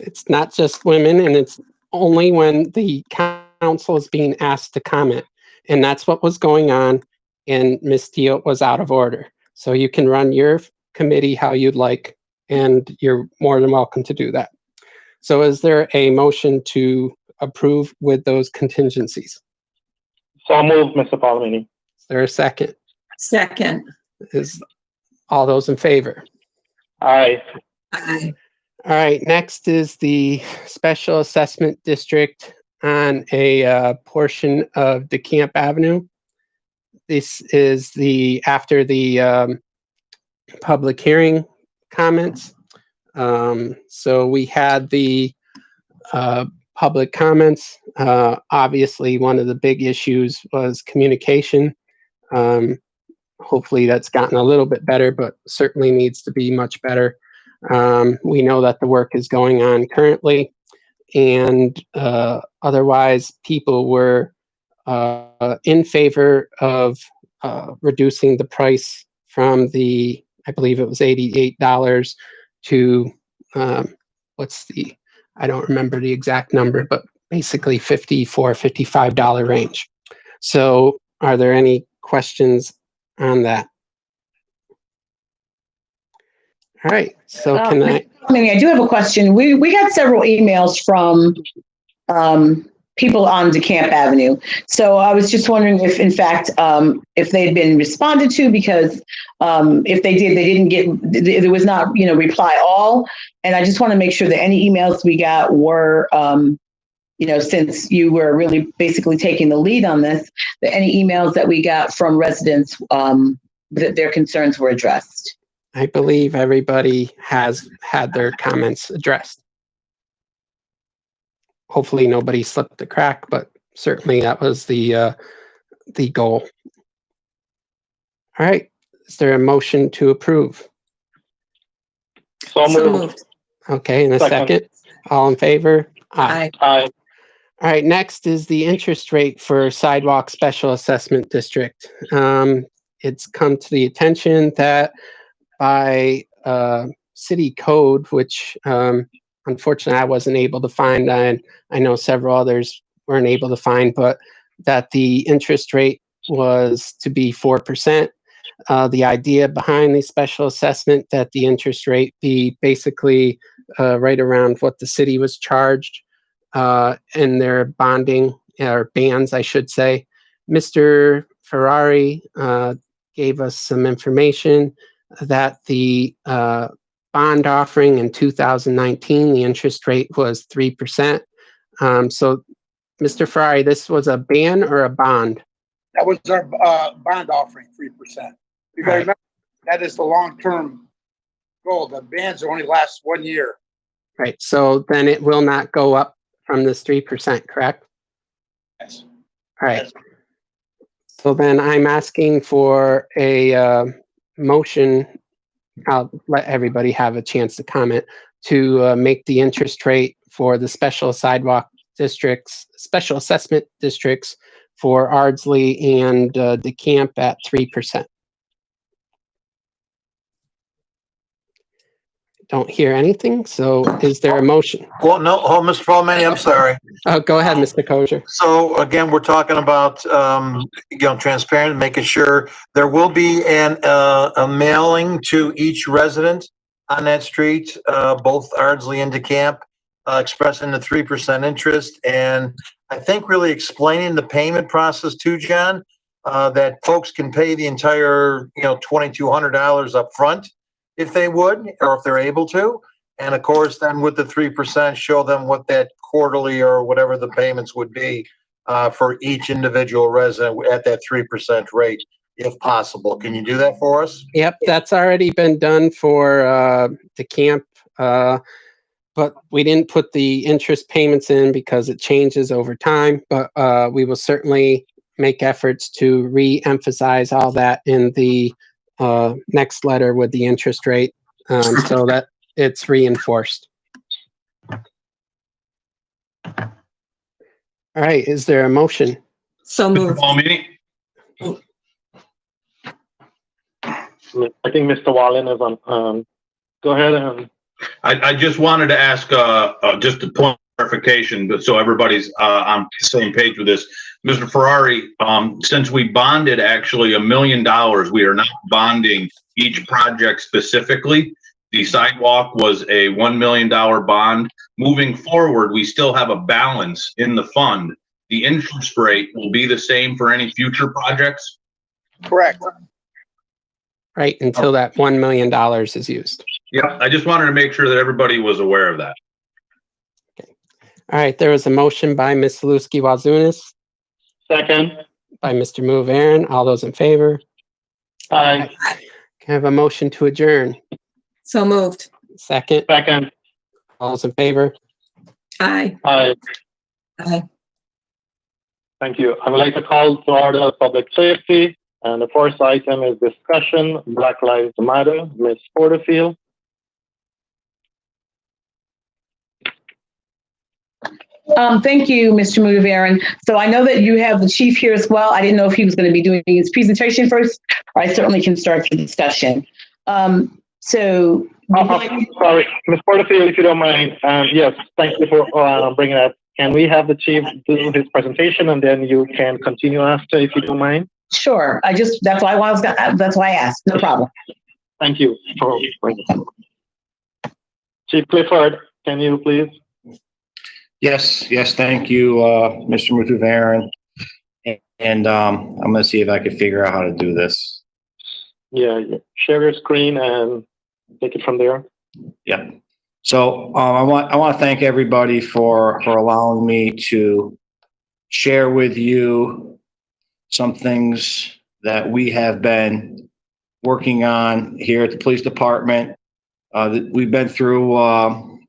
It's not just women, and it's only when the council is being asked to comment. And that's what was going on, and Ms. Diot was out of order. So you can run your committee how you'd like, and you're more than welcome to do that. So is there a motion to approve with those contingencies? So moved, Mr. Palomeni. Is there a second? Second. Is all those in favor? Aye. Aye. All right, next is the Special Assessment District on a portion of DeCamp Avenue. This is after the public hearing comments. So we had the public comments. Obviously, one of the big issues was communication. Hopefully that's gotten a little bit better, but certainly needs to be much better. We know that the work is going on currently, and otherwise people were in favor of reducing the price from I believe it was $88 to I don't remember the exact number, but basically $54, $55 range. So are there any questions on that? All right, so I do have a question. We got several emails from people on DeCamp Avenue. So I was just wondering if, in fact, if they'd been responded to, because if they did, they didn't get, there was not, reply all. And I just want to make sure that any emails we got were, since you were really basically taking the lead on this, that any emails that we got from residents, that their concerns were addressed. I believe everybody has had their comments addressed. Hopefully nobody slipped the crack, but certainly that was the goal. All right, is there a motion to approve? So moved. Okay, and a second. All in favor? Aye. Aye. All right, next is the interest rate for Sidewalk Special Assessment District. It's come to the attention that by city code, which unfortunately I wasn't able to find, and I know several others weren't able to find, but that the interest rate was to be 4%. The idea behind the special assessment that the interest rate be basically right around what the city was charged in their bonding, or bands, I should say. Mr. Ferrari gave us some information that the bond offering in 2019, the interest rate was 3%. So, Mr. Ferrari, this was a ban or a bond? That was our bond offering, 3%. You got to remember, that is the long-term goal. The bands only last 1 year. Right. So then it will not go up from this 3%, correct? Yes. All right. Yes. So then I'm asking for a motion I'll let everybody have a chance to comment, to make the interest rate for the special sidewalk districts, special assessment districts for Ardsley and DeCamp at 3%. Don't hear anything, so is there a motion? Well, no, Mr. Palmini, I'm sorry. Oh, go ahead, Mr. Kosher. So again, we're talking about, transparent, making sure there will be a mailing to each resident on that street, both Ardsley and DeCamp, expressing the 3% interest. And I think really explaining the payment process too, John, that folks can pay the entire, $2,200 up front if they would, or if they're able to. And of course, then with the 3%, show them what that quarterly or whatever the payments would be for each individual resident at that 3% rate, if possible. Can you do that for us? Yep, that's already been done for DeCamp, but we didn't put the interest payments in because it changes over time. But we will certainly make efforts to re-emphasize all that in the next letter with the interest rate, so that it's reinforced. All right, is there a motion? So moved. Palmini? I think Mr. Wallen is on. Go ahead. I just wanted to ask, just a point of clarification, but so everybody's on the same page with this. Mr. Ferrari, since we bonded actually $1 million, we are not bonding each project specifically. The sidewalk was a $1 million bond. Moving forward, we still have a balance in the fund. The interest rate will be the same for any future projects? Correct. Right, until that $1 million is used. Yeah, I just wanted to make sure that everybody was aware of that. All right, there was a motion by Ms. Saluski-Wazunis, Second. by Mr. Move Aaron. All those in favor? Aye. Can I have a motion to adjourn? So moved. Second, Second. all those in favor? Aye. Aye. Aye. Thank you. I would like to call to order public safety. And the first item is discussion, Black Lives Matter. Ms. Porterfield. Thank you, Mr. Mudavaren. So I know that you have the chief here as well. I didn't know if he was going to be doing his presentation first, or I certainly can start the discussion. Sorry, Ms. Porterfield, if you don't mind. Yes, thank you for bringing that. Can we have the chief do his presentation and then you can continue after, if you don't mind? Sure. That's why I asked. No problem. Thank you for bringing it. Chief Clifford, can you please? Yes, thank you, Mr. Muthuvaran. And I'm going to see if I can figure out how to do this. Yeah, share your screen and take it from there. Yeah. So I want to thank everybody for allowing me to share with you some things that we have been working on here at the police department. We've been through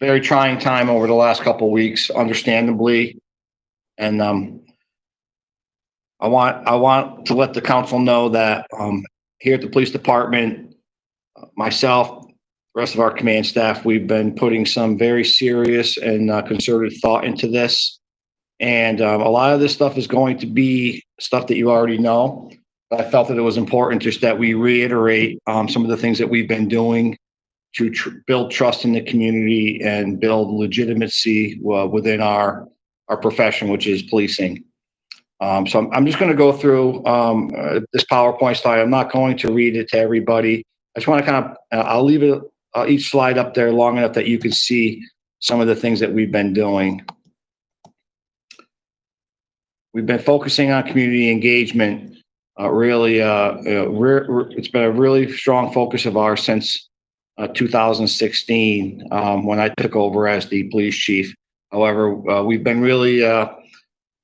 very trying time over the last couple of weeks, understandably, and I want to let the council know that here at the police department, myself, the rest of our command staff, we've been putting some very serious and concerted thought into this. And a lot of this stuff is going to be stuff that you already know. But I felt that it was important just that we reiterate some of the things that we've been doing to build trust in the community and build legitimacy within our profession, which is policing. So I'm just going to go through this PowerPoint slide. I'm not going to read it to everybody. I just want to kind of, I'll leave it each slide up there long enough that you can see some of the things that we've been doing. We've been focusing on community engagement. It's been a really strong focus of ours since 2016 when I took over as the police chief. However, we've been really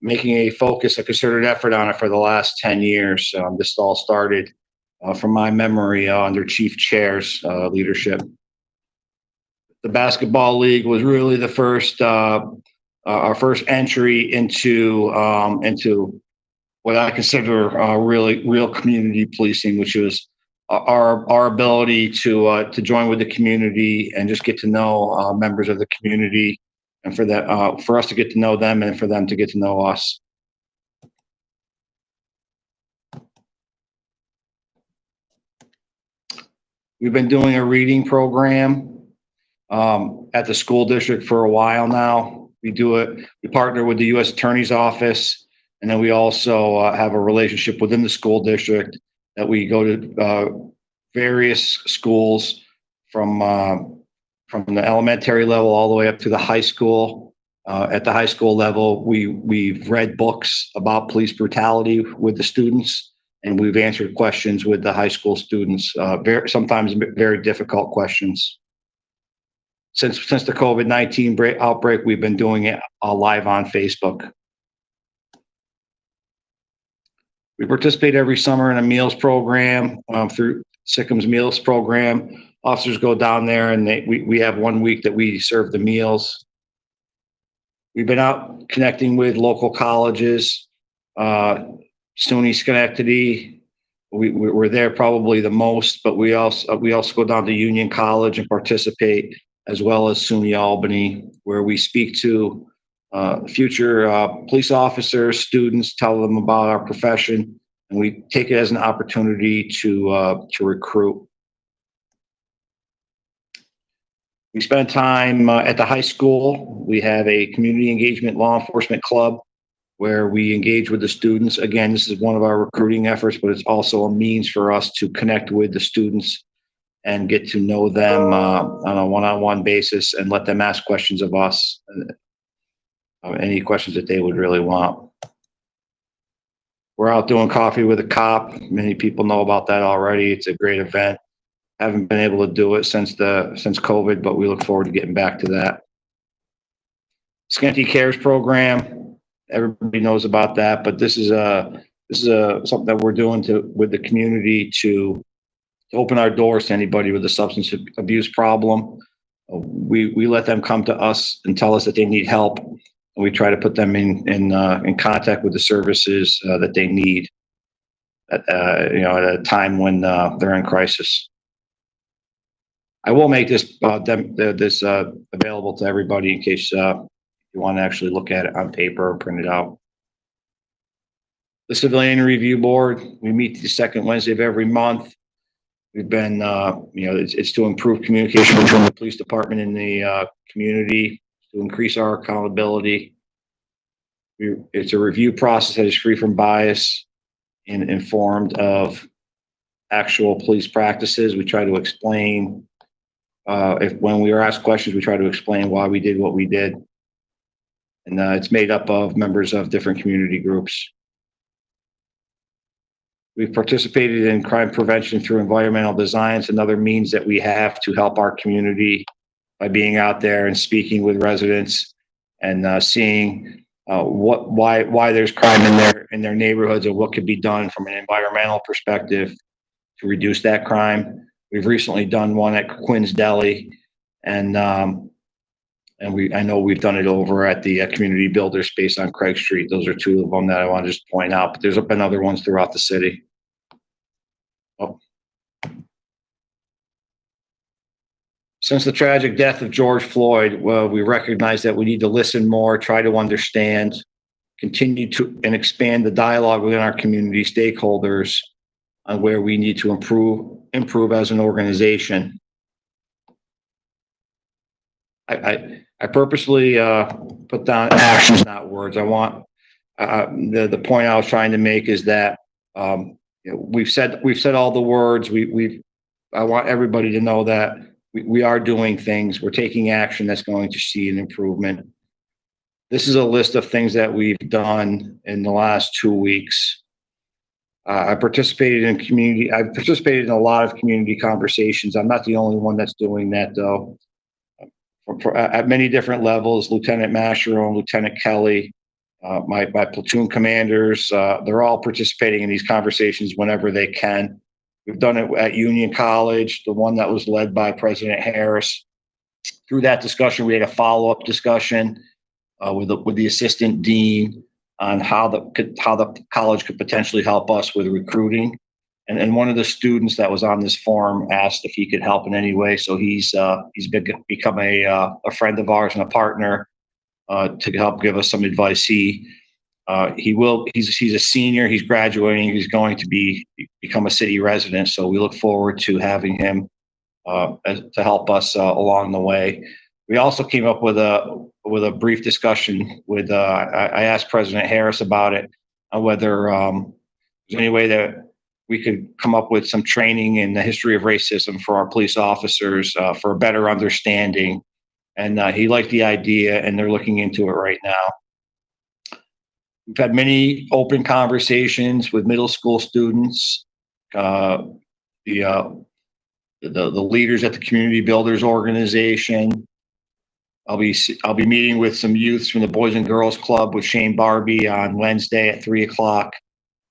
making a concerted effort on it for the last 10 years. This all started from my memory under Chief Chair's leadership. The basketball league was really the first, our first entry into what I consider really real community policing, which is our ability to join with the community and just get to know members of the community, and for us to get to know them and for them to get to know us. We've been doing a reading program at the school district for a while now. We do it. We partner with the U.S. Attorney's Office, and then we also have a relationship within the school district that we go to various schools from the elementary level all the way up to the high school. At the high school level, we've read books about police brutality with the students, and we've answered questions with the high school students. Sometimes very difficult questions. Since the COVID-19 outbreak, we've been doing it live on Facebook. We participate every summer in a meals program through Sickham's Meals Program. Officers go down there, and we have 1 week that we serve the meals. We've been out connecting with local colleges, SUNY Schenectady. We're there probably the most, but we also go down to Union College and participate, as well as SUNY Albany, where we speak to future police officers, students, tell them about our profession, and we take it as an opportunity to recruit. We spend time at the high school. We have a community engagement law enforcement club where we engage with the students. Again, this is one of our recruiting efforts, but it's also a means for us to connect with the students and get to know them on a one-on-one basis and let them ask questions of us, any questions that they would really want. We're out doing coffee with a cop. Many people know about that already. It's a great event. Haven't been able to do it since COVID, but we look forward to getting back to that. Schenectady Cares program. Everybody knows about that, but this is something that we're doing with the community to open our doors to anybody with a substance abuse problem. We let them come to us and tell us that they need help, and we try to put them in contact with the services that they need at a time when they're in crisis. I will make this available to everybody in case you want to actually look at it on paper or print it out. The Civilian Review Board, we meet the second Wednesday of every month. We've been, it's to improve communication between the police department and the community, to increase our accountability. It's a review process that is free from bias and informed of actual police practices. We try to explain, when we are asked questions, we try to explain why we did what we did. And it's made up of members of different community groups. We've participated in crime prevention through environmental design. It's another means that we have to help our community by being out there and speaking with residents and seeing why there's crime in their neighborhoods and what could be done from an environmental perspective to reduce that crime. We've recently done one at Quinn's Deli, and I know we've done it over at the Community Builder Space on Craig Street. Those are two of them that I want to just point out, but there's been other ones throughout the city. Oh. Since the tragic death of George Floyd, we recognize that we need to listen more, try to understand, continue to and expand the dialogue within our community stakeholders on where we need to improve as an organization. I purposely put down actions, not words. I want the point I was trying to make is that we've said all the words. I want everybody to know that we are doing things. We're taking action that's going to see an improvement. This is a list of things that we've done in the last 2 weeks. I've participated in a lot of community conversations. I'm not the only one that's doing that, though. At many different levels, Lieutenant Masheron, Lieutenant Kelly, my platoon commanders, they're all participating in these conversations whenever they can. We've done it at Union College, the one that was led by President Harris. Through that discussion, we had a follow-up discussion with the assistant dean. on how the college could potentially help us with recruiting. And one of the students that was on this forum asked if he could help in any way. So he's become a friend of ours and a partner to help give us some advice. He's a senior. He's graduating. He's going to become a city resident. So we look forward to having him to help us along the way. We also came up with a brief discussion with. I asked President Harris about it, on whether there's any way that we could come up with some training in the history of racism for our police officers for a better understanding. And he liked the idea, and they're looking into it right now. We've had many open conversations with middle school students, the leaders at the Community Builders Organization. I'll be meeting with some youths from the Boys and Girls Club with Shane Barbie on Wednesday at 3:00.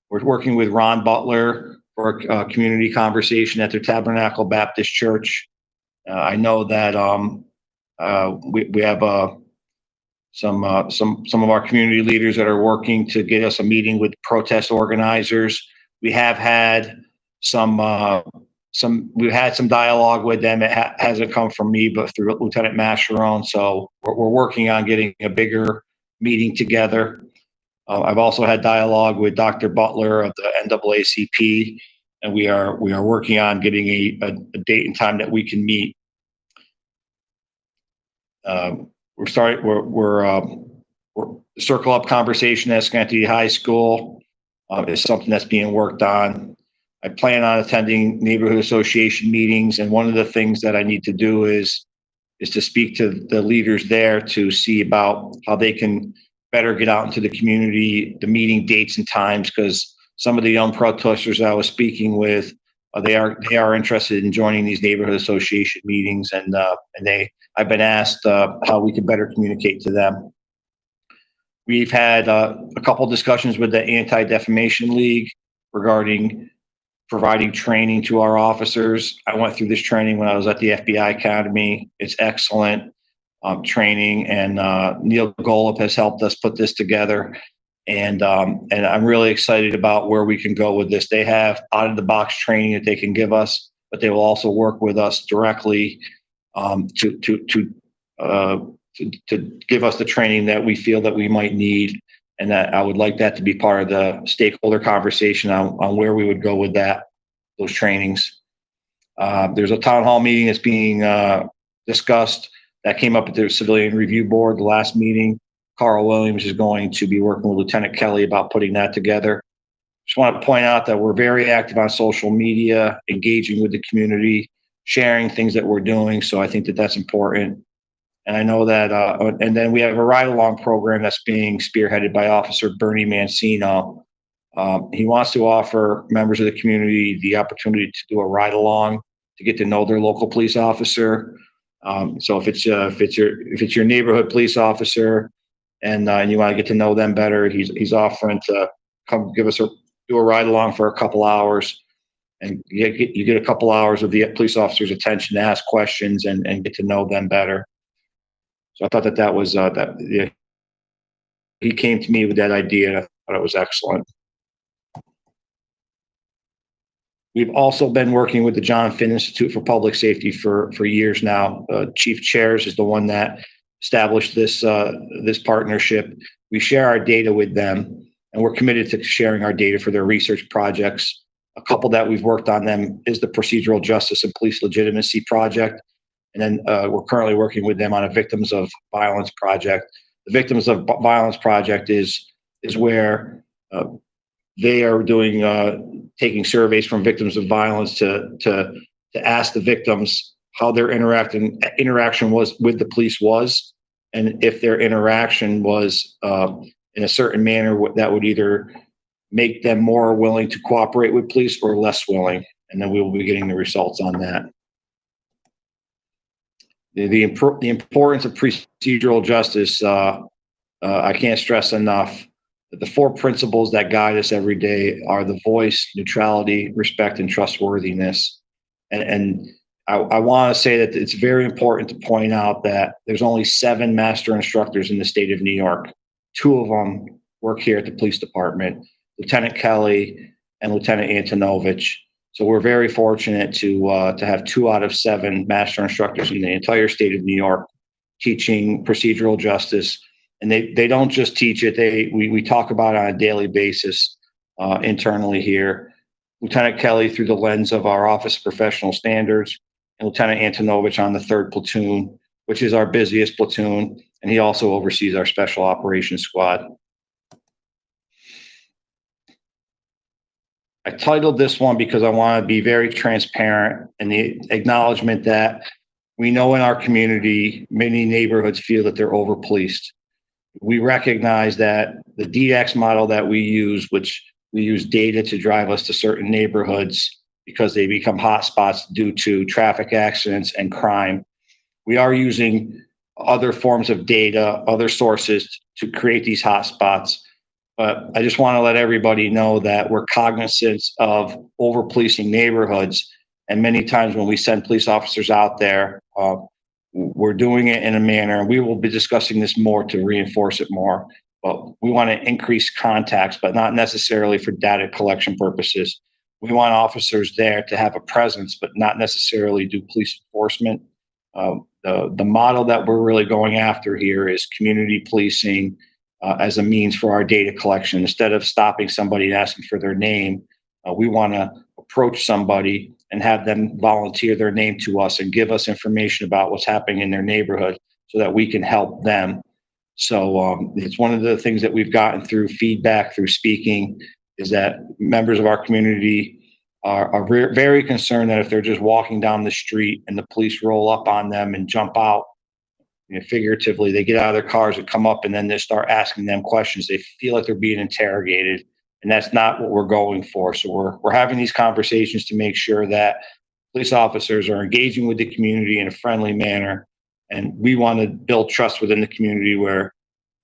We're working with Ron Butler for a community conversation at their Tabernacle Baptist Church. I know that we have some of our community leaders that are working to get us a meeting with protest organizers. We have had some dialogue with them. It hasn't come from me, but through Lieutenant Mascherone. So we're working on getting a bigger meeting together. I've also had dialogue with Dr. Butler of the NAACP, and we are working on getting a date and time that we can meet. We're Circle Up conversation at Schenectady High School is something that's being worked on. I plan on attending neighborhood association meetings, and one of the things that I need to do is to speak to the leaders there to see about how they can better get out into the community, the meeting dates and times, because some of the young protesters I was speaking with, they are interested in joining these neighborhood association meetings, and I've been asked how we can better communicate to them. We've had a couple discussions with the Anti-Defamation League regarding providing training to our officers. I went through this training when I was at the FBI Academy. It's excellent training, and Neil Golub has helped us put this together. And I'm really excited about where we can go with this. They have out-of-the-box training that they can give us, but they will also work with us directly to give us the training that we feel that we might need. And that I would like that to be part of the stakeholder conversation on where we would go with those trainings. There's a town hall meeting that's being discussed that came up at the Civilian Review Board, the last meeting. Carl Williams is going to be working with Lieutenant Kelly about putting that together. Just want to point out that we're very active on social media, engaging with the community, sharing things that we're doing. So I think that that's important. And I know that, and then we have a ride-along program that's being spearheaded by Officer Bernie Mancino. He wants to offer members of the community the opportunity to do a ride-along to get to know their local police officer. So if it's your neighborhood police officer, and you want to get to know them better, he's offering to come do a ride-along for a couple hours, and you get a couple hours of the police officer's attention to ask questions and get to know them better. So I thought that was he came to me with that idea, and I thought it was excellent. We've also been working with the John Finn Institute for Public Safety for years now. Chief Chairs is the one that established this partnership. We share our data with them, and we're committed to sharing our data for their research projects. A couple that we've worked on them is the Procedural Justice and Police Legitimacy Project. And then we're currently working with them on a Victims of Violence project. The Victims of Violence project is where they are doing taking surveys from victims of violence to ask the victims how their interaction was with the police was, and if their interaction was in a certain manner that would either make them more willing to cooperate with police or less willing. And then we will be getting the results on that. The importance of procedural justice, I can't stress enough that the 4 principles that guide us every day are the voice, neutrality, respect, and trustworthiness. And I want to say that it's very important to point out that there's only 7 master instructors in the state of New York. 2 of them work here at the police department, Lieutenant Kelly and Lieutenant Antonovich. So we're very fortunate to have 2 out of 7 master instructors in the entire state of New York teaching procedural justice. And they don't just teach it, we talk about it on a daily basis internally here. Lieutenant Kelly through the lens of our Office of Professional Standards, and Lieutenant Antonovich on the 3rd platoon, which is our busiest platoon, and he also oversees our Special Operations Squad. I titled this one because I want to be very transparent in the acknowledgement that we know in our community, many neighborhoods feel that they're over-policed. We recognize that the DX model that we use, which we use data to drive us to certain neighborhoods because they become hotspots due to traffic accidents and crime. We are using other forms of data, other sources to create these hotspots. But I just want to let everybody know that we're cognizant of over-policing neighborhoods. And many times when we send police officers out there, we're doing it in a manner, and we will be discussing this more to reinforce it more. But we want to increase contacts, but not necessarily for data collection purposes. We want officers there to have a presence, but not necessarily do police enforcement. The model that we're really going after here is community policing as a means for our data collection. Instead of stopping somebody and asking for their name, we want to approach somebody and have them volunteer their name to us and give us information about what's happening in their neighborhood so that we can help them. So it's one of the things that we've gotten through feedback, through speaking, is that members of our community are very concerned that if they're just walking down the street and the police roll up on them and jump out, figuratively, they get out of their cars and come up and then they start asking them questions. They feel like they're being interrogated, and that's not what we're going for. So we're having these conversations to make sure that police officers are engaging with the community in a friendly manner. And we want to build trust within the community where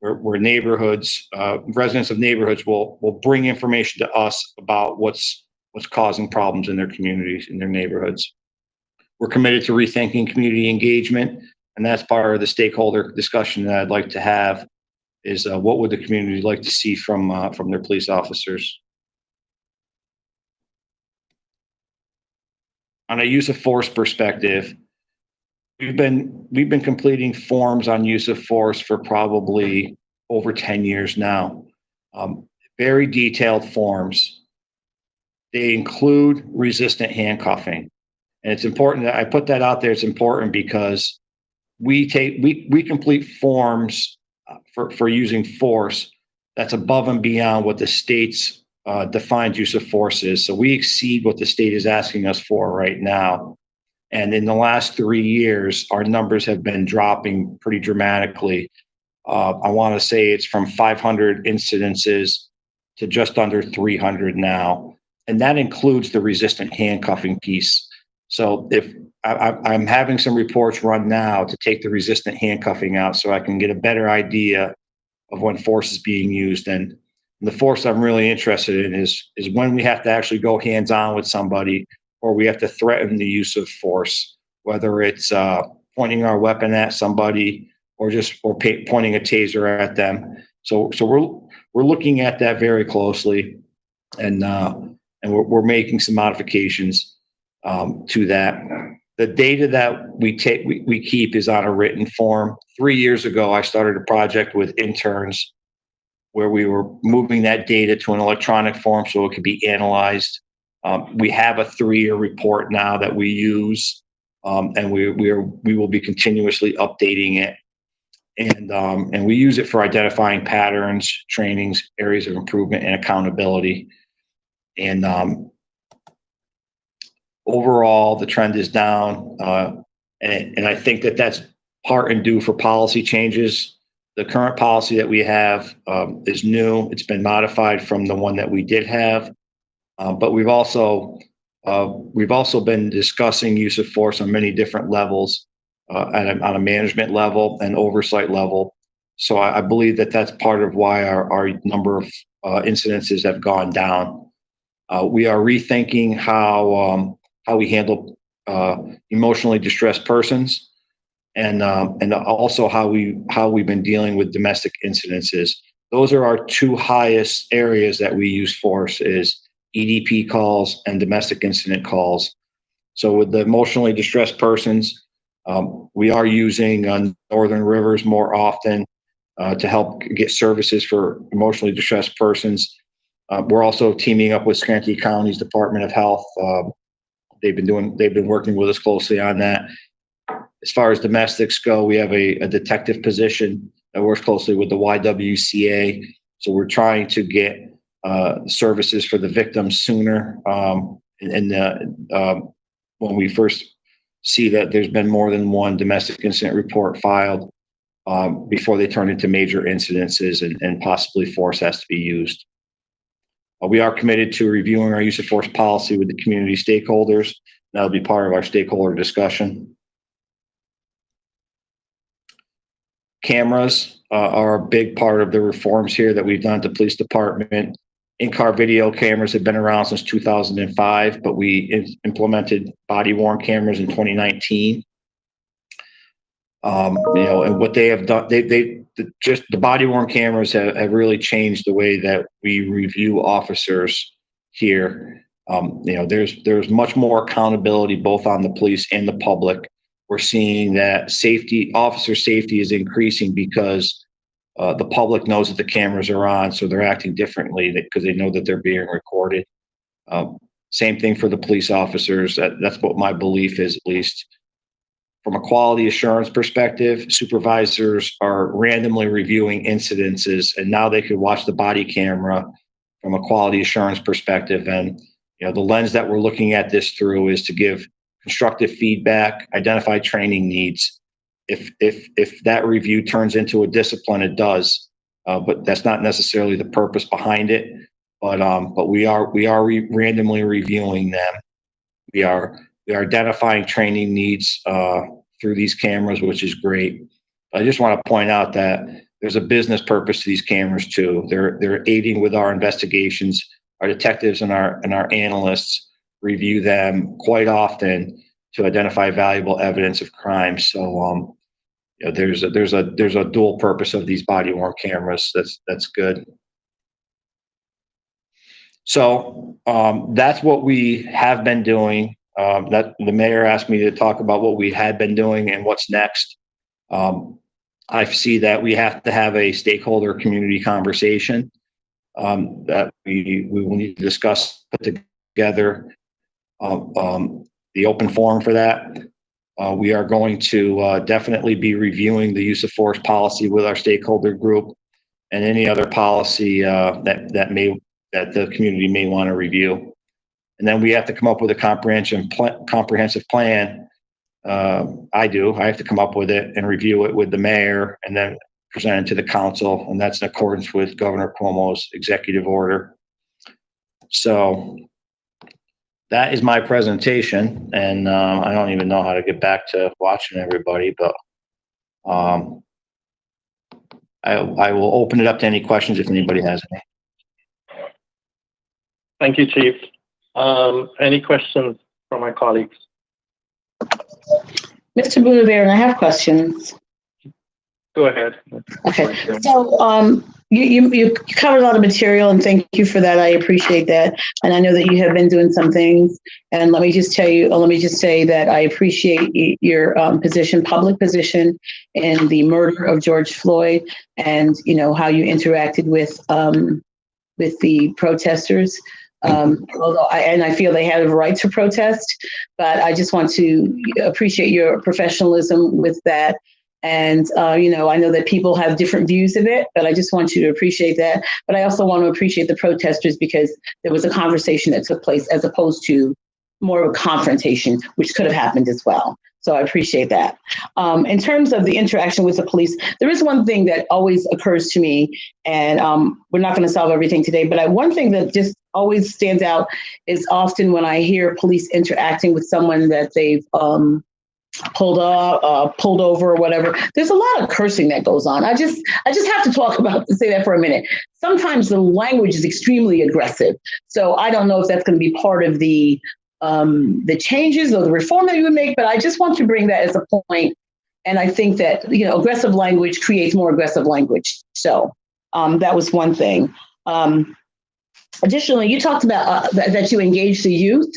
neighborhoods, residents of neighborhoods will bring information to us about what's causing problems in their communities, in their neighborhoods. We're committed to rethinking community engagement, and that's part of the stakeholder discussion that I'd like to have is what would the community like to see from their police officers? On a use of force perspective, we've been completing forms on use of force for probably over 10 years now. Very detailed forms. They include resistant handcuffing. And it's important that I put that out there. It's important because we complete forms for using force that's above and beyond what the state's defined use of force is. So we exceed what the state is asking us for right now. And in the last 3 years, our numbers have been dropping pretty dramatically. I want to say it's from 500 incidences to just under 300 now. And that includes the resistant handcuffing piece. So if I'm having some reports run now to take the resistant handcuffing out so I can get a better idea of when force is being used. And the force I'm really interested in is when we have to actually go hands-on with somebody or we have to threaten the use of force, whether it's pointing our weapon at somebody or pointing a taser at them. So we're looking at that very closely, and we're making some modifications to that. The data that we keep is on a written form. 3 years ago, I started a project with interns where we were moving that data to an electronic form so it could be analyzed. We have a 3-year report now that we use, and we will be continuously updating it. And we use it for identifying patterns, trainings, areas of improvement, and accountability. And overall, the trend is down, and I think that that's part and due for policy changes. The current policy that we have is new. It's been modified from the one that we did have, but we've also been discussing use of force on many different levels, on a management level and oversight level. So I believe that that's part of why our number of incidences have gone down. We are rethinking how we handle emotionally distressed persons, and also how we've been dealing with domestic incidences. those are our two highest areas that we use force is EDP calls and domestic incident calls. So with the emotionally distressed persons, we are using Northern Rivers more often to help get services for emotionally distressed persons. We're also teaming up with Schenectady County's Department of Health. They've been working with us closely on that. As far as domestics go, we have a detective position that works closely with the YWCA. So we're trying to get services for the victims sooner. When we first see that there's been more than one domestic incident report filed before they turn into major incidences and possibly force has to be used. We are committed to reviewing our use of force policy with the community stakeholders. That'll be part of our stakeholder discussion. Cameras are a big part of the reforms here that we've done at the police department. In-car video cameras have been around since 2005, but we implemented body-worn cameras in 2019. And what they have done, just the body-worn cameras have really changed the way that we review officers here. There's much more accountability both on the police and the public. We're seeing that officer safety is increasing because the public knows that the cameras are on, so they're acting differently because they know that they're being recorded. Same thing for the police officers. That's what my belief is, at least. From a quality assurance perspective, supervisors are randomly reviewing incidences, and now they can watch the body camera from a quality assurance perspective. And the lens that we're looking at this through is to give constructive feedback, identify training needs. If that review turns into a discipline, it does, but that's not necessarily the purpose behind it. But we are randomly reviewing them. We are identifying training needs through these cameras, which is great. I just want to point out that there's a business purpose to these cameras too. They're aiding with our investigations. Our detectives and our analysts review them quite often to identify valuable evidence of crime. So there's a dual purpose of these body-worn cameras. That's good. So that's what we have been doing. That the mayor asked me to talk about what we had been doing and what's next. I see that we have to have a stakeholder community conversation that we will need to discuss, put together the open forum for that. We are going to definitely be reviewing the use of force policy with our stakeholder group and any other policy that the community may want to review. And then we have to come up with a comprehensive plan. I have to come up with it and review it with the mayor and then present it to the council. And that's in accordance with Governor Cuomo's executive order. So that is my presentation. And I don't even know how to get back to watching everybody, but I will open it up to any questions if anybody has any. Thank you, Chief. Any questions from my colleagues? Mr. Boudevere, I have questions. Go ahead. Okay, so you covered a lot of material, and thank you for that. I appreciate that, and I know that you have been doing some things. And let me just say that I appreciate your public position in the murder of George Floyd, and how you interacted with the protesters. Although I feel they had a right to protest, but I just want to appreciate your professionalism with that. And, I know that people have different views of it, but I just want you to appreciate that. But I also want to appreciate the protesters because there was a conversation that took place as opposed to more of a confrontation, which could have happened as well. So I appreciate that. In terms of the interaction with the police, there is one thing that always occurs to me, and we're not going to solve everything today, but one thing that just always stands out is often when I hear police interacting with someone that they've pulled over or whatever, there's a lot of cursing that goes on. I just have to say that for a minute. Sometimes the language is extremely aggressive. So I don't know if that's going to be part of the changes or the reform that you would make, but I just want to bring that as a point. And I think that, aggressive language creates more aggressive language. So That was one thing. Additionally, you talked about that you engage the youth.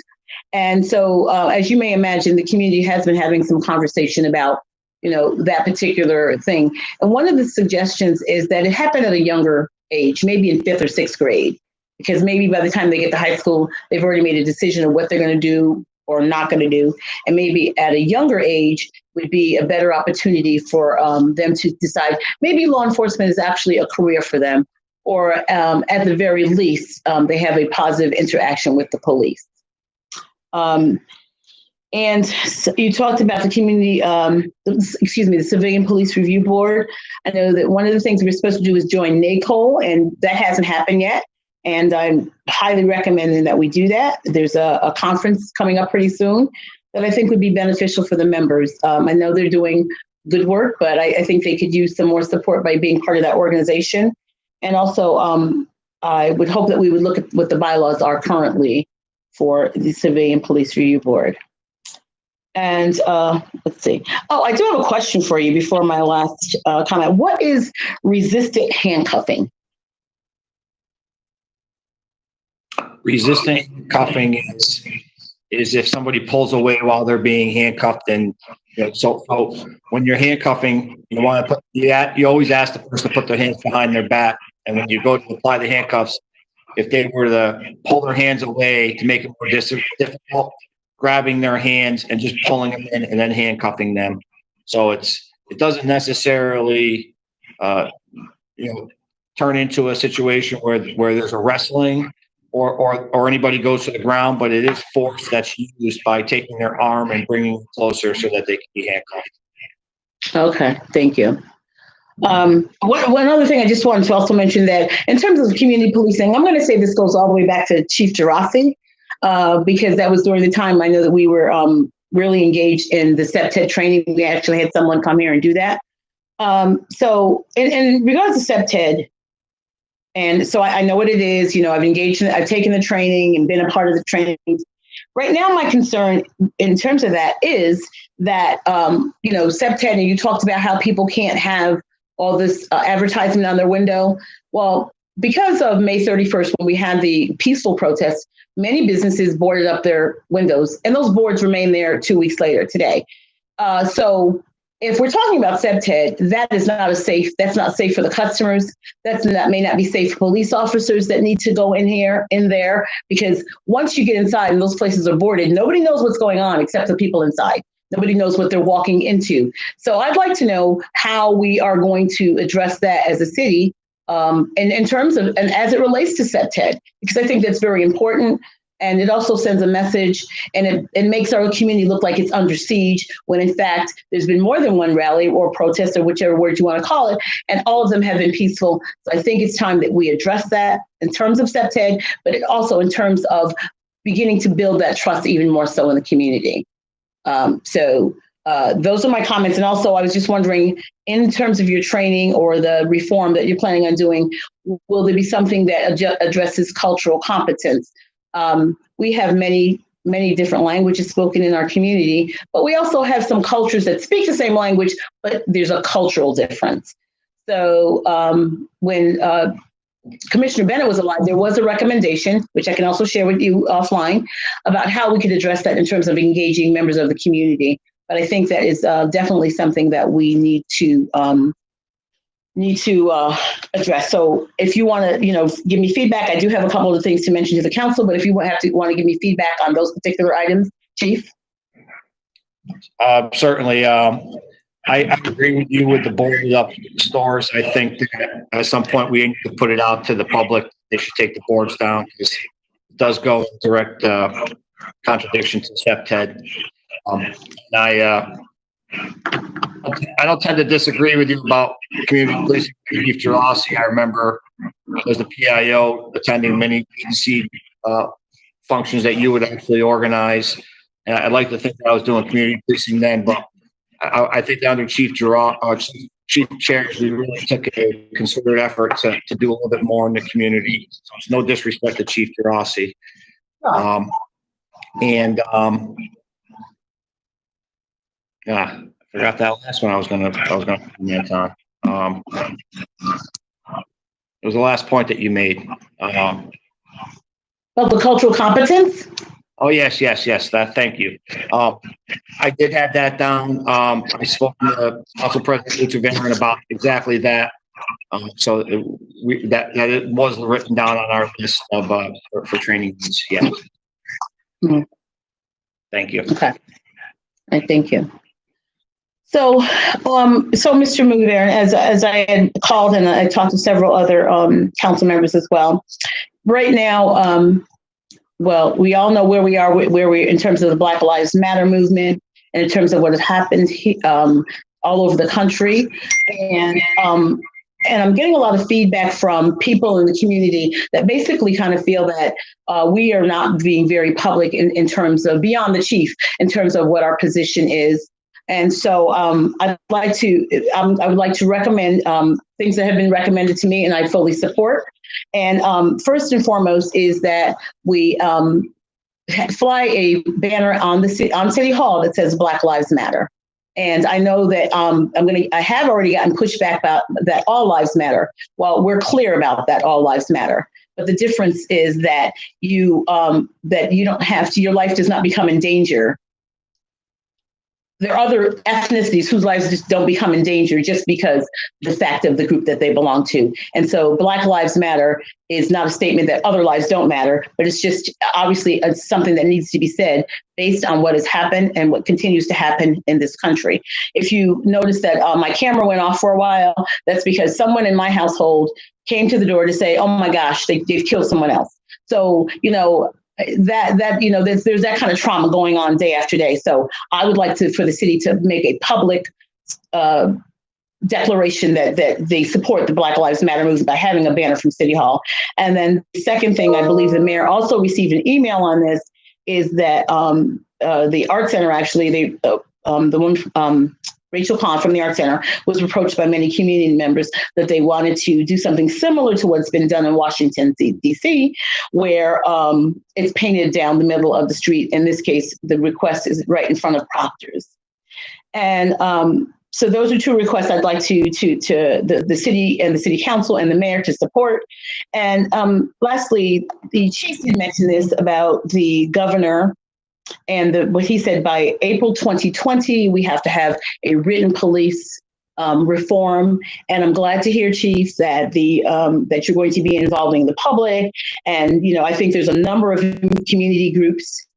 And so, as you may imagine, the community has been having some conversation about, that particular thing. And one of the suggestions is that it happened at a younger age, maybe in 5th or 6th grade, because maybe by the time they get to high school, they've already made a decision of what they're going to do or not going to do. And maybe at a younger age would be a better opportunity for them to decide maybe law enforcement is actually a career for them, or at the very least, they have a positive interaction with the police. And so you talked about the community, the Civilian Police Review Board. I know that one of the things we're supposed to do is join NACOL, and that hasn't happened yet. And I'm highly recommending that we do that. There's a conference coming up pretty soon that I think would be beneficial for the members. I know they're doing good work, but I think they could use some more support by being part of that organization. And also, I would hope that we would look at what the bylaws are currently for the Civilian Police Review Board. And let's see. Oh, I do have a question for you before my last comment. What is resistant handcuffing? Resistant cuffing is if somebody pulls away while they're being handcuffed, and so when you're handcuffing, you want to you always ask the person to put their hands behind their back, and when you go to apply the handcuffs, if they were to pull their hands away to make it more difficult, grabbing their hands and just pulling them in and then handcuffing them. So it doesn't necessarily turn into a situation where there's a wrestling or anybody goes to the ground, but it is force that's used by taking their arm and bringing it closer so that they can be handcuffed. Okay, thank you. One other thing I just wanted to also mention that in terms of community policing, I'm going to say this goes all the way back to Chief Gerasi, because that was during the time I know that we were really engaged in the CEPTED training. We actually had someone come here and do that. So in regards to CEPTED, and so I know what it is, I've engaged in it, I've taken the training and been a part of the training. Right now, my concern in terms of that is that, CEPTED, and you talked about how people can't have all this advertisement on their window. Well, because of May 31st, when we had the peaceful protests, many businesses boarded up their windows, and those boards remain there 2 weeks later today. So if we're talking about CEPTED, that's not safe for the customers. That may not be safe for police officers that need to go in there, because once you get inside and those places are boarded, nobody knows what's going on except the people inside. Nobody knows what they're walking into. So I'd like to know how we are going to address that as a city, and in terms of, and as it relates to CEPTED, because I think that's very important. And it also sends a message, and it makes our community look like it's under siege, when in fact, there's been more than one rally or protest, or whichever word you want to call it, and all of them have been peaceful. So I think it's time that we address that in terms of CEPTED, but also in terms of beginning to build that trust even more so in the community. So those are my comments. And also, I was just wondering, in terms of your training or the reform that you're planning on doing, will there be something that addresses cultural competence? We have many different languages spoken in our community, but we also have some cultures that speak the same language, but there's a cultural difference. So when Commissioner Bennett was alive, there was a recommendation, which I can also share with you offline, about how we could address that in terms of engaging members of the community. But I think that is definitely something that we need to address. So if you want to, give me feedback, I do have a couple of things to mention to the council, but if you want to give me feedback on those particular items, Chief? Certainly. I agree with you with the boarded up stores. I think that at some point we need to put it out to the public. They should take the boards down, because it does go in direct contradiction to CEPTED. I don't tend to disagree with you about community policing. Chief Gerasi, I remember as the PIO attending many agency functions that you would actually organize. And I'd like to think that I was doing community policing then, but I think that under Chief Chairs, we really took a concerted effort to do a little bit more in the community. So it's no disrespect to Chief Gerasi. Yeah, I forgot that last one I was gonna comment on. was the last point that you made. Of the cultural competence? Oh, yes. Thank you. I did have that down. I spoke to Council President Lucier about exactly that. So that it was written down on our list of for training needs. Yeah. Mm-hmm. Thank you. Okay. I thank you. So, Mr. Mugaber, as I had called and I talked to several other council members as well. Right now, well, we all know where we are, where we in terms of the Black Lives Matter movement, and in terms of what has happened all over the country, and I'm getting a lot of feedback from people in the community that basically kind of feel that we are not being very public in terms of beyond the chief, in terms of what our position is. And so I would like to recommend things that have been recommended to me and I fully support. And first and foremost is that we fly a banner on City Hall that says Black Lives Matter. And I know that I have already gotten pushback about that all lives matter. Well, we're clear about that all lives matter. But the difference is that you don't have to, your life does not become in danger. There are other ethnicities whose lives just don't become in danger just because the fact of the group that they belong to. And so Black Lives Matter is not a statement that other lives don't matter, but it's just obviously something that needs to be said based on what has happened and what continues to happen in this country. If you notice that my camera went off for a while, that's because someone in my household came to the door to say, oh my gosh, they've killed someone else. So, there's that kind of trauma going on day after day. So I would like for the city to make a public declaration that they support the Black Lives Matter movement by having a banner from City Hall. And then the second thing, I believe the mayor also received an email on this, is that the Art Center, actually, the one Rachel Kahn from the Art Center was approached by many community members that they wanted to do something similar to what's been done in Washington, D.C., where it's painted down the middle of the street. In this case, the request is right in front of Proctor's. And so those are two requests I'd like to the city and the city council and the mayor to support. And lastly, the chief did mention this about the governor and what he said, by April 2020, we have to have a written police reform. And I'm glad to hear, Chief, that that you're going to be involving the public. And, I think there's a number of community groups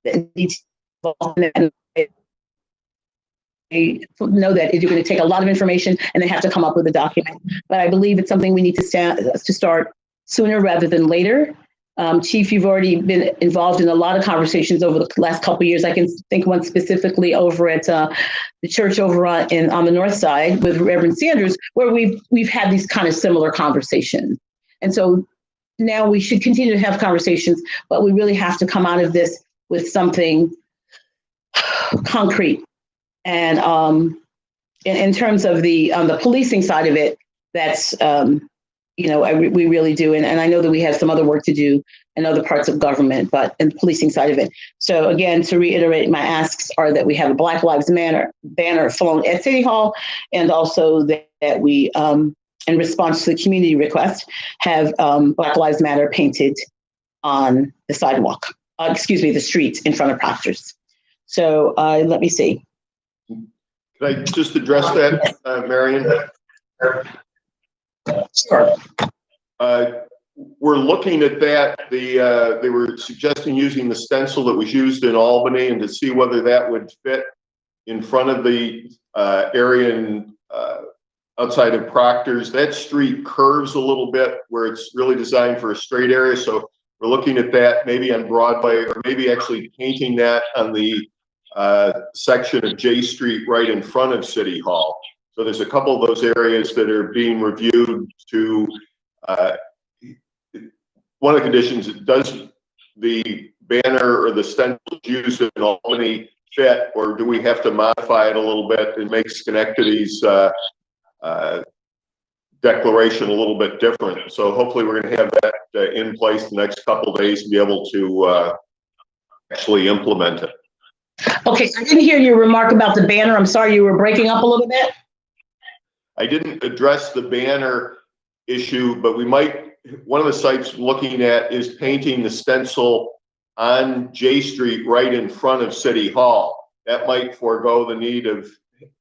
that need to be involved in that. I know that you're going to take a lot of information and they have to come up with a document. But I believe it's something we need to start sooner rather than later. Chief, you've already been involved in a lot of conversations over the last couple of years. I can think one specifically over at the church over on the north side with Reverend Sanders, where we've had these kind of similar conversations. And so now we should continue to have conversations, but we really have to come out of this with something concrete. And in terms of the policing side of it, that's we really do. And I know that we have some other work to do in other parts of government, but in the policing side of it. So again, to reiterate, my asks are that we have a Black Lives Matter banner flown at City Hall, and also that we, in response to the community request, have Black Lives Matter painted on the sidewalk, the streets in front of Proctor's. So let me see. Can I just address that, Marion? Sure. We're looking at that. They were suggesting using the stencil that was used in Albany, and to see whether that would fit in front of the area outside of Proctor's. That street curves a little bit where it's really designed for a straight area. So we're looking at that maybe on Broadway, or maybe actually painting that on the section of J Street right in front of City Hall. So there's a couple of those areas that are being reviewed to, one of the conditions, does the banner or the stencil used in Albany fit, or do we have to modify it a little bit and make Schenectady's declaration a little bit different? So hopefully we're going to have that in place the next couple of days to be able to actually implement it. Okay, I didn't hear your remark about the banner. I'm sorry, you were breaking up a little bit. I didn't address the banner issue, but one of the sites looking at is painting the stencil on J Street right in front of City Hall. That might forego the need of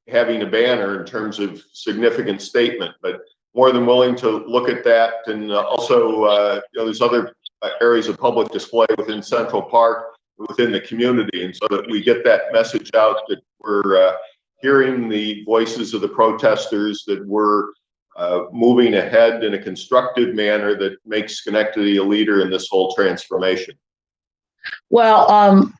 having a banner in terms of significant statement, but more than willing to look at that. And also, there's other areas of public display within Central Park, within the community. And so that we get that message out that we're hearing the voices of the protesters, that we're moving ahead in a constructive manner that makes Schenectady a leader in this whole transformation. Well,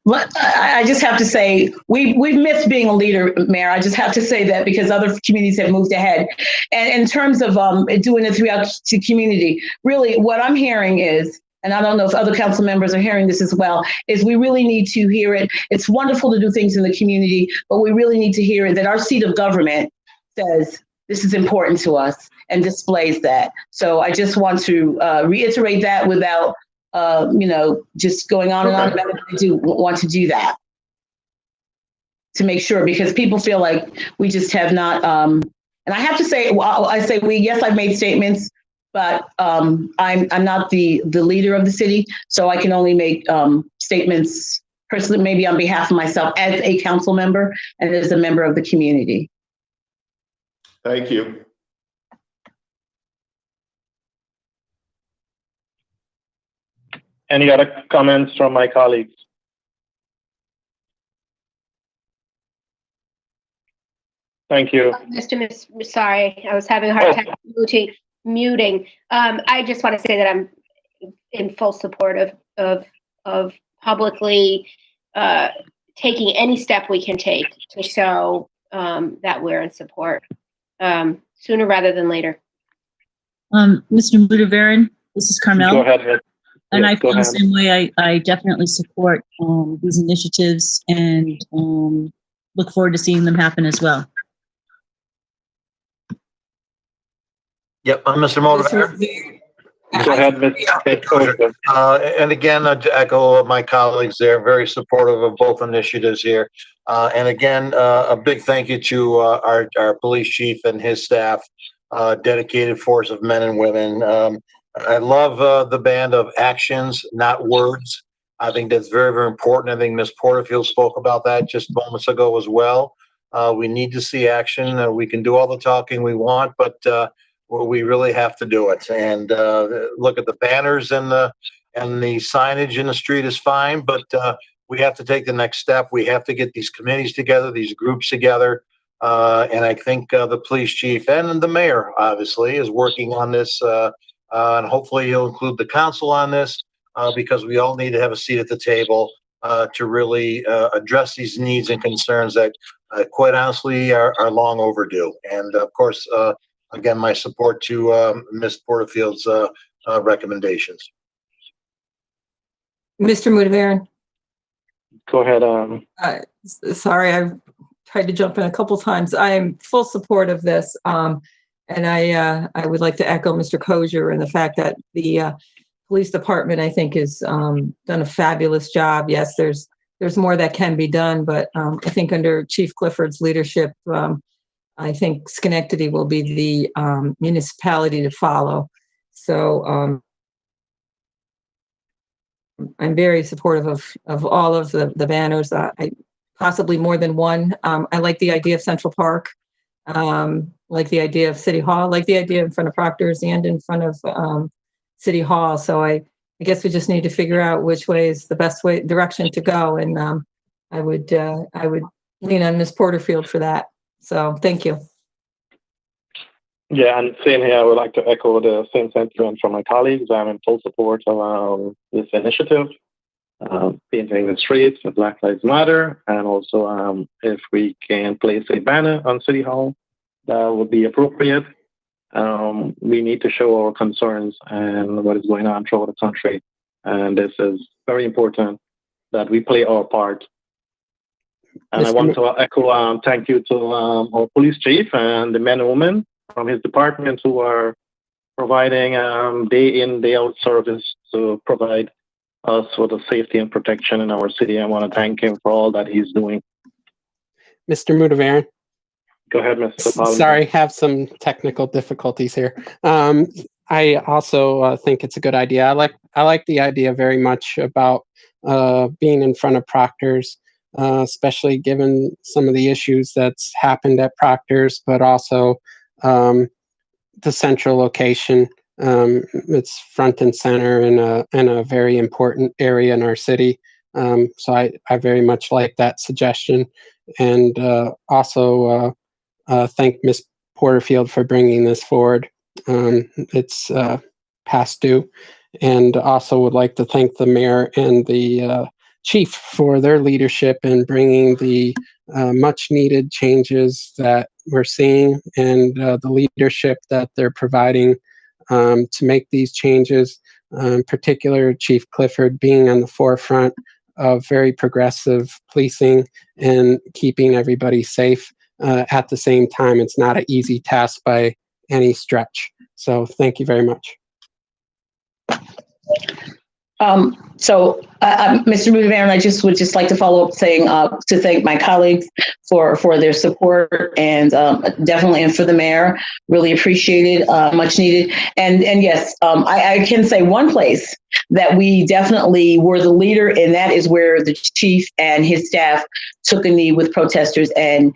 I just have to say, we've missed being a leader, Mayor. I just have to say that because other communities have moved ahead. And in terms of doing it throughout the community, really what I'm hearing is, and I don't know if other council members are hearing this as well, is we really need to hear it. It's wonderful to do things in the community, but we really need to hear it, that our seat of government says this is important to us and displays that. So I just want to reiterate that without just going on and on about it. I do want to do that to make sure, because people feel like we just have not, and I have to say, yes, I've made statements, but I'm not the leader of the city, so I can only make statements personally, maybe on behalf of myself as a council member and as a member of the community. Thank you. Any other comments from my colleagues? Thank you. Sorry, I was having a hard time muting. I just want to say that I'm in full support of publicly taking any step we can take to show that we're in support sooner rather than later. Mr. Mudaveran, this is Carmel. Go ahead, Ed. And Yes, I feel the same way. I definitely support these initiatives and look forward to seeing them happen as well. Yep, I'm Mr. Motivator. Go ahead, Mr. And again, to echo my colleagues there, very supportive of both initiatives here. And again, a big thank you to our police chief and his staff, dedicated force of men and women. I love the band of actions, not words. I think that's very, very important. I think Ms. Porterfield spoke about that just moments ago as well. We need to see action. We can do all the talking we want, but we really have to do it. And look at the banners and the signage in the street is fine, but we have to take the next step. We have to get these committees together, these groups together. And I think the police chief and the mayor, obviously, is working on this. And hopefully he'll include the council on this because we all need to have a seat at the table to really address these needs and concerns that quite honestly are long overdue. And of course, again, my support to Ms. Porterfield's recommendations. Mr. Mudaveran. Go ahead. Sorry, I've tried to jump in a couple times. I am full support of this. And I would like to echo Mr. Kosher and the fact that the police department, I think, has done a fabulous job. Yes, there's more that can be done, but I think under Chief Clifford's leadership, I think Schenectady will be the municipality to follow. So I'm very supportive of all of the banners. I possibly more than one. I like the idea of Central Park. Like the idea of City Hall, like the idea in front of Proctor's and in front of City Hall. So I guess we just need to figure out which way is the best direction to go. And I would lean on Ms. Porterfield for that. So thank you. Yeah, and same here. I would like to echo the same sentiment from my colleagues. I'm in full support of this initiative, painting the streets with Black Lives Matter, and also if we can place a banner on City Hall, that would be appropriate. We need to show our concerns and what is going on throughout the country. And this is very important that we play our part. And I want to echo thank you to our police chief and the men and women from his department who are providing day in, day out service to provide us with the safety and protection in our city. I want to thank him for all that he's doing. Mr. Mudaveran. Go ahead, Mr. Palmer. Sorry, have some technical difficulties here. I also think it's a good idea. I like the idea very much about being in front of proctors, especially given some of the issues that's happened at proctors, but also the central location. It's front and center in a very important area in our city. So I very much like that suggestion, and also thank Ms. Porterfield for bringing this forward. It's past due, and also would like to thank the mayor and the chief for their leadership in bringing the much needed changes that we're seeing, and the leadership that they're providing to make these changes. In particular, Chief Clifford being on the forefront of very progressive policing and keeping everybody safe. At the same time, it's not an easy task by any stretch. So thank you very much. Mr. Moody-Baron, I would just like to follow up saying to thank my colleagues for their support, and definitely, and for the mayor, really appreciated, much needed. And yes, I can say one place that we definitely were the leader, and that is where the chief and his staff took a knee with protesters and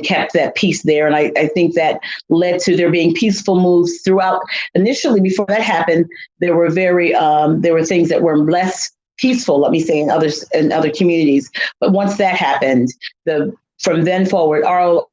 kept that peace there. And I think that led to there being peaceful moves throughout. Initially, before that happened, there were things that were less peaceful, let me say, in other communities. But once that happened, from then forward, our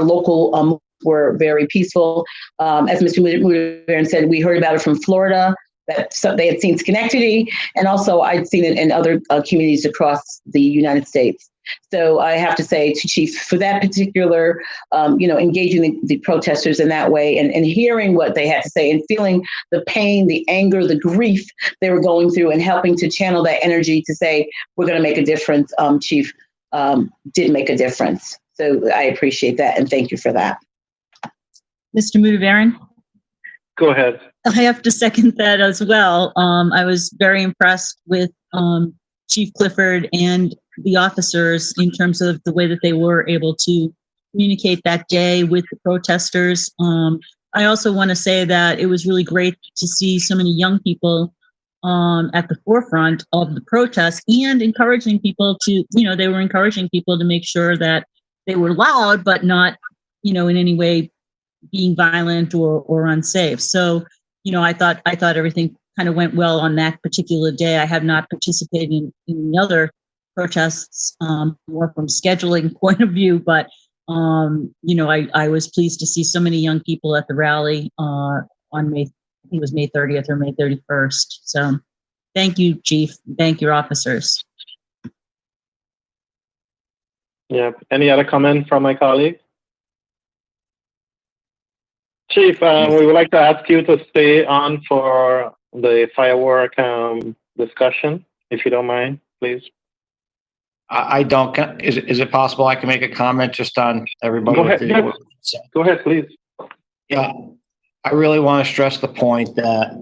local were very peaceful. As Mr. Moody said, we heard about it from Florida, that they had seen Schenectady, and also I'd seen it in other communities across the United States. So I have to say to Chief, for that particular, engaging the protesters in that way, and hearing what they had to say, and feeling the pain, the anger, the grief they were going through, and helping to channel that energy to say, we're going to make a difference, Chief, did make a difference. So I appreciate that, and thank you for that. Mr. Moody-Baron? Go ahead. I have to second that as well. I was very impressed with Chief Clifford and the officers in terms of the way that they were able to communicate that day with the protesters. I also want to say that it was really great to see so many young people at the forefront of the protest, and encouraging people to, they were encouraging people to make sure that they were loud, but not, in any way being violent or unsafe. So, I thought everything kind of went well on that particular day. I have not participated in the other protests, more from scheduling point of view, but I was pleased to see so many young people at the rally on May, I think it was May 30th or May 31st. So thank you, Chief. Thank your officers. Yeah. Any other comment from my colleague? Chief, we would like to ask you to stay on for the firework discussion, if you don't mind, please. I don't. Is it possible I can make a comment just on everybody? Go ahead. Go ahead, please. Yeah, I really want to stress the point that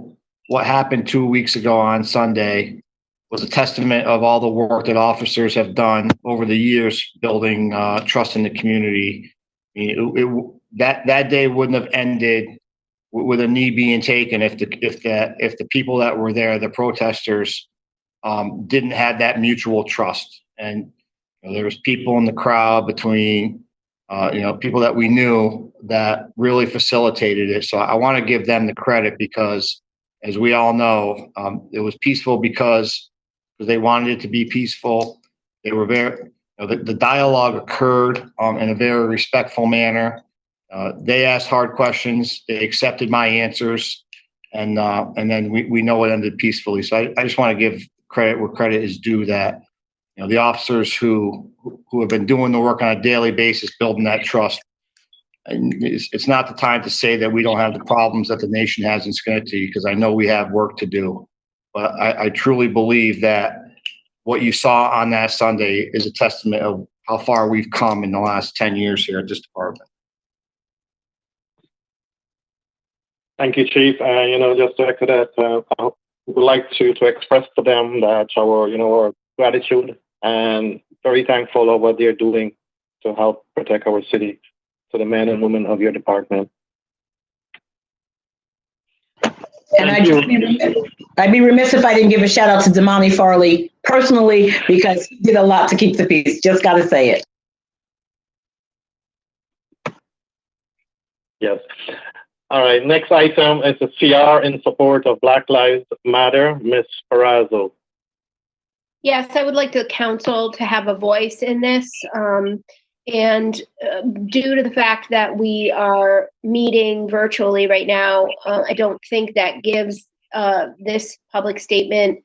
what happened 2 weeks ago on Sunday was a testament of all the work that officers have done over the years building trust in the community. I mean, that day wouldn't have ended with a knee being taken if the people that were there, the protesters, didn't have that mutual trust. And there was people in the crowd between people that we knew that really facilitated it. So I want to give them the credit, because, as we all know, it was peaceful because they wanted it to be peaceful. They were very, the dialogue occurred in a very respectful manner. They asked hard questions. They accepted my answers, and then we know it ended peacefully. So I just want to give credit where credit is due, that the officers who have been doing the work on a daily basis, building that trust. And it's not the time to say that we don't have the problems that the nation has in Schenectady, because I know we have work to do. But I truly believe that what you saw on that Sunday is a testament of how far we've come in the last 10 years here at this department. Thank you, Chief. Just to echo that, I would like to express to them that our gratitude and very thankful of what they're doing to help protect our city, to the men and women of your department. And I'd be remiss if I didn't give a shout out to Damani Farley personally, because he did a lot to keep the peace. Just got to say it. Yes. All right. Next item is a CR in support of Black Lives Matter. Ms. Perazzo. Yes, I would like the council to have a voice in this. And due to the fact that we are meeting virtually right now, I don't think that gives this public statement,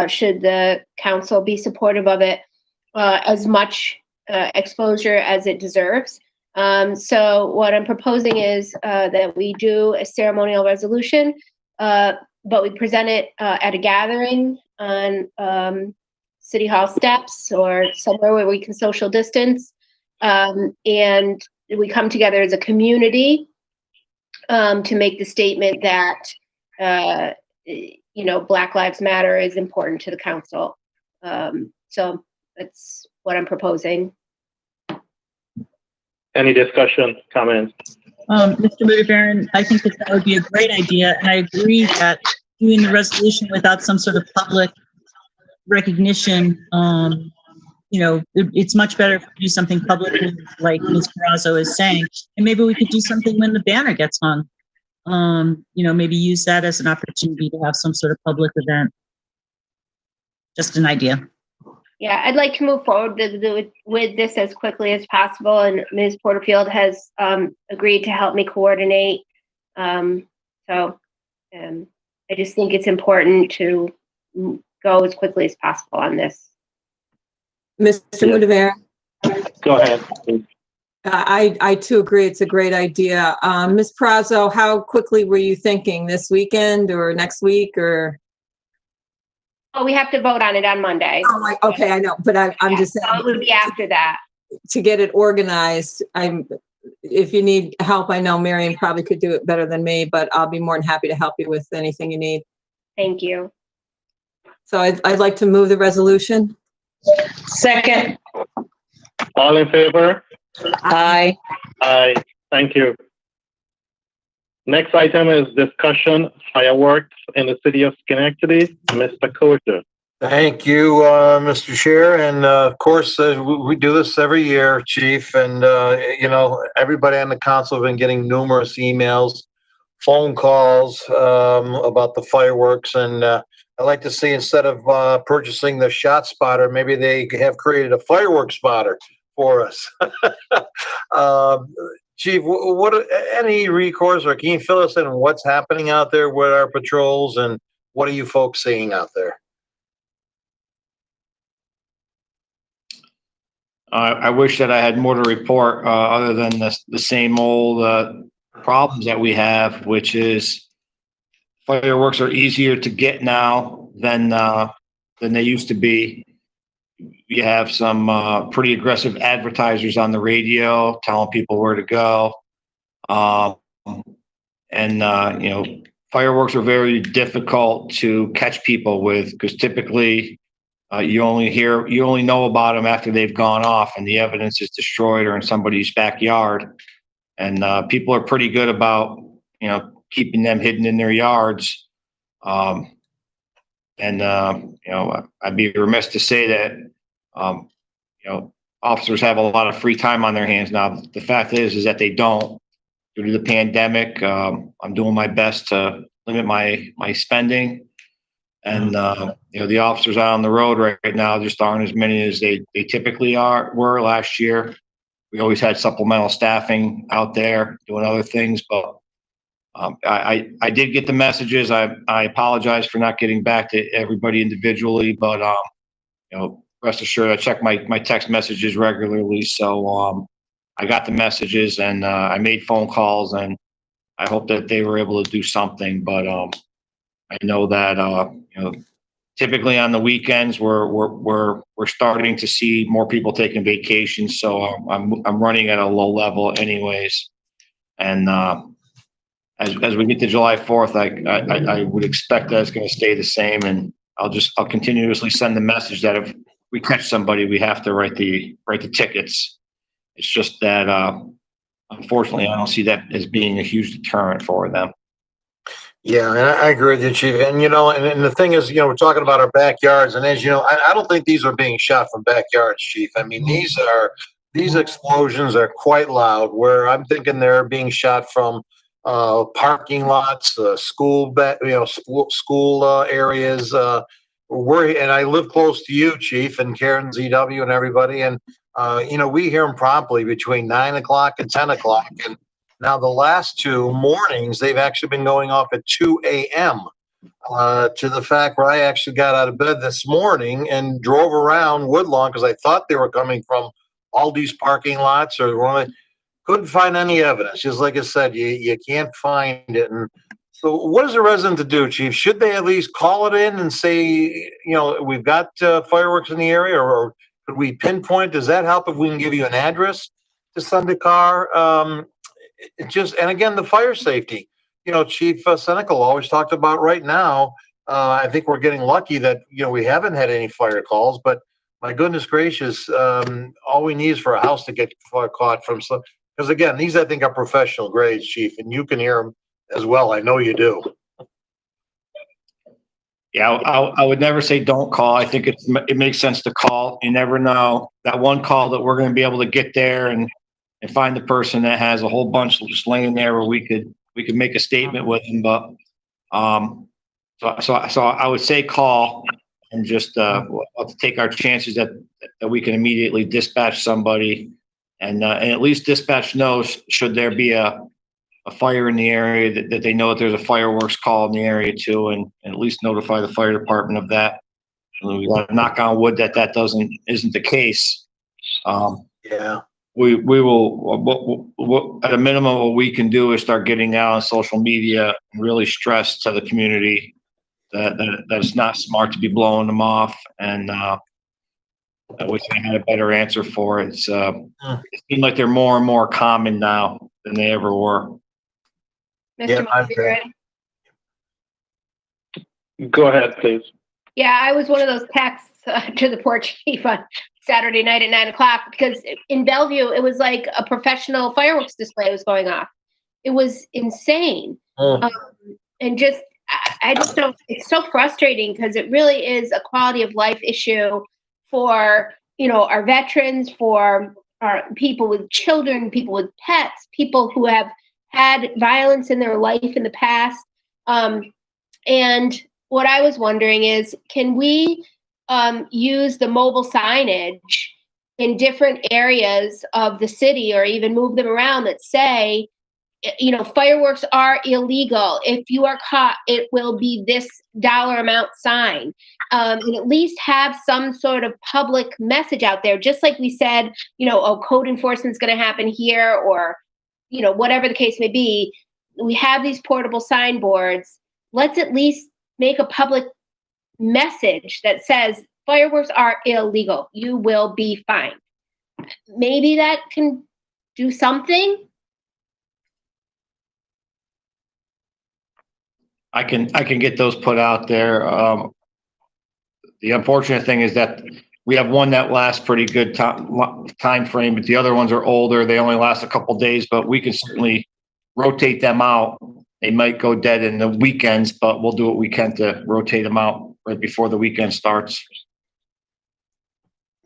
should the council be supportive of it, as much exposure as it deserves. So what I'm proposing is that we do a ceremonial resolution, but we present it at a gathering on City Hall steps or somewhere where we can social distance. And we come together as a community to make the statement that, Black Lives Matter is important to the council. So that's what I'm proposing. Any discussion, comments? Mr. Mudavaren, I think that would be a great idea, and I agree that doing the resolution without some sort of public recognition, it's much better if we do something publicly, like Ms. Perazzo is saying, and maybe we could do something when the banner gets hung. Maybe use that as an opportunity to have some sort of public event. Just an idea. Yeah, I'd like to move forward with this as quickly as possible, and Ms. Porterfield has agreed to help me coordinate. I just think it's important to go as quickly as possible on this. Mr. Mudavaren? Go ahead. I too agree. It's a great idea. Ms. Perazzo, how quickly were you thinking? This weekend or next week or? Oh, we have to vote on it on Monday. Oh, okay, I know, but I'm just saying. So it would be after that. To get it organized, if you need help, I know Marion probably could do it better than me, but I'll be more than happy to help you with anything you need. Thank you. So I'd like to move the resolution. Second. All in favor? Aye. Aye. Thank you. Next item is discussion fireworks in the city of Schenectady. Mr. Kosher. Thank you, Mr. Chair. And of course, we do this every year, Chief. And, everybody on the council have been getting numerous emails, phone calls about the fireworks. And I'd like to see, instead of purchasing the shot spotter, maybe they have created a fireworks spotter for us. Chief, what any recourse, or can you fill us in on what's happening out there with our patrols, and what are you folks seeing out there? I wish that I had more to report other than the same old problems that we have, which is fireworks are easier to get now than they used to be. You have some pretty aggressive advertisers on the radio telling people where to go. Fireworks are very difficult to catch people with, because typically you only know about them after they've gone off and the evidence is destroyed or in somebody's backyard. And people are pretty good about, keeping them hidden in their yards. I'd be remiss to say that, officers have a lot of free time on their hands now. The fact is that they don't. Due to the pandemic, I'm doing my best to limit my spending. And, the officers out on the road right now just aren't as many as they typically were last year. We always had supplemental staffing out there doing other things, but I did get the messages. I apologize for not getting back to everybody individually, but rest assured, I check my text messages regularly. So I got the messages, and I made phone calls, and I hope that they were able to do something. But I know that typically on the weekends we're starting to see more people taking vacations. So I'm running at a low level anyways, and as we get to July 4th, I would expect that it's going to stay the same, and I'll continuously send the message that if we catch somebody, we have to write the tickets. It's just that unfortunately I don't see that as being a huge deterrent for them. Yeah, and I agree with you, Chief. And and the thing is, we're talking about our backyards, and as you know, I don't think these are being shot from backyards, Chief. I mean, these explosions are quite loud. Where I'm thinking they're being shot from parking lots, school areas. And I live close to you, Chief, and Karen ZW and everybody, and we hear them promptly between 9 o'clock and 10 o'clock, and now, the last two mornings, they've actually been going off at 2 a.m. To the fact where I actually got out of bed this morning and drove around Woodlawn because I thought they were coming from all these parking lots couldn't find any evidence. Just like I said, you can't find it. And so, what is a resident to do, Chief? Should they at least call it in and say, we've got fireworks in the area, or could we pinpoint? Does that help if we can give you an address to send a car? And again, the fire safety, Chief Senecal always talked about right now. I think we're getting lucky that, we haven't had any fire calls, but my goodness gracious, all we need is for a house to get caught from some, because again, these I think are professional grades, Chief, and you can hear them as well. I know you do. Yeah, I would never say don't call. I think it makes sense to call. You never know. That one call that we're going to be able to get there and find the person that has a whole bunch just laying there where we could make a statement with them. But so I would say call and just we'll have to take our chances that we can immediately dispatch somebody and at least dispatch knows should there be a fire in the area that they know that there's a fireworks call in the area too, and at least notify the fire department of that. And we got to knock on wood that isn't the case. Yeah. We will at a minimum what we can do is start getting out on social media and really stress to the community that it's not smart to be blowing them off, and I wish I had a better answer for it. It seems like they're more and more common now than they ever were. Mr. Montgomery. Go ahead, please. Yeah, I was one of those texts to the poor chief on Saturday night at 9 o'clock because in Bellevue, it was like a professional fireworks display was going off. It was insane. And just, I just don't, it's so frustrating because it really is a quality of life issue for, our veterans, for our people with children, people with pets, people who have had violence in their life in the past. And what I was wondering is, can we use the mobile signage in different areas of the city or even move them around that say, fireworks are illegal. If you are caught, it will be this dollar amount sign. And at least have some sort of public message out there, just like we said, code enforcement is going to happen here or, whatever the case may be. We have these portable signboards. Let's at least make a public message that says fireworks are illegal. You will be fined. Maybe that can do something. I can get those put out there. The unfortunate thing is that we have one that lasts pretty good time frame, but the other ones are older. They only last a couple days, but we can certainly rotate them out. They might go dead in the weekends, but we'll do what we can to rotate them out right before the weekend starts.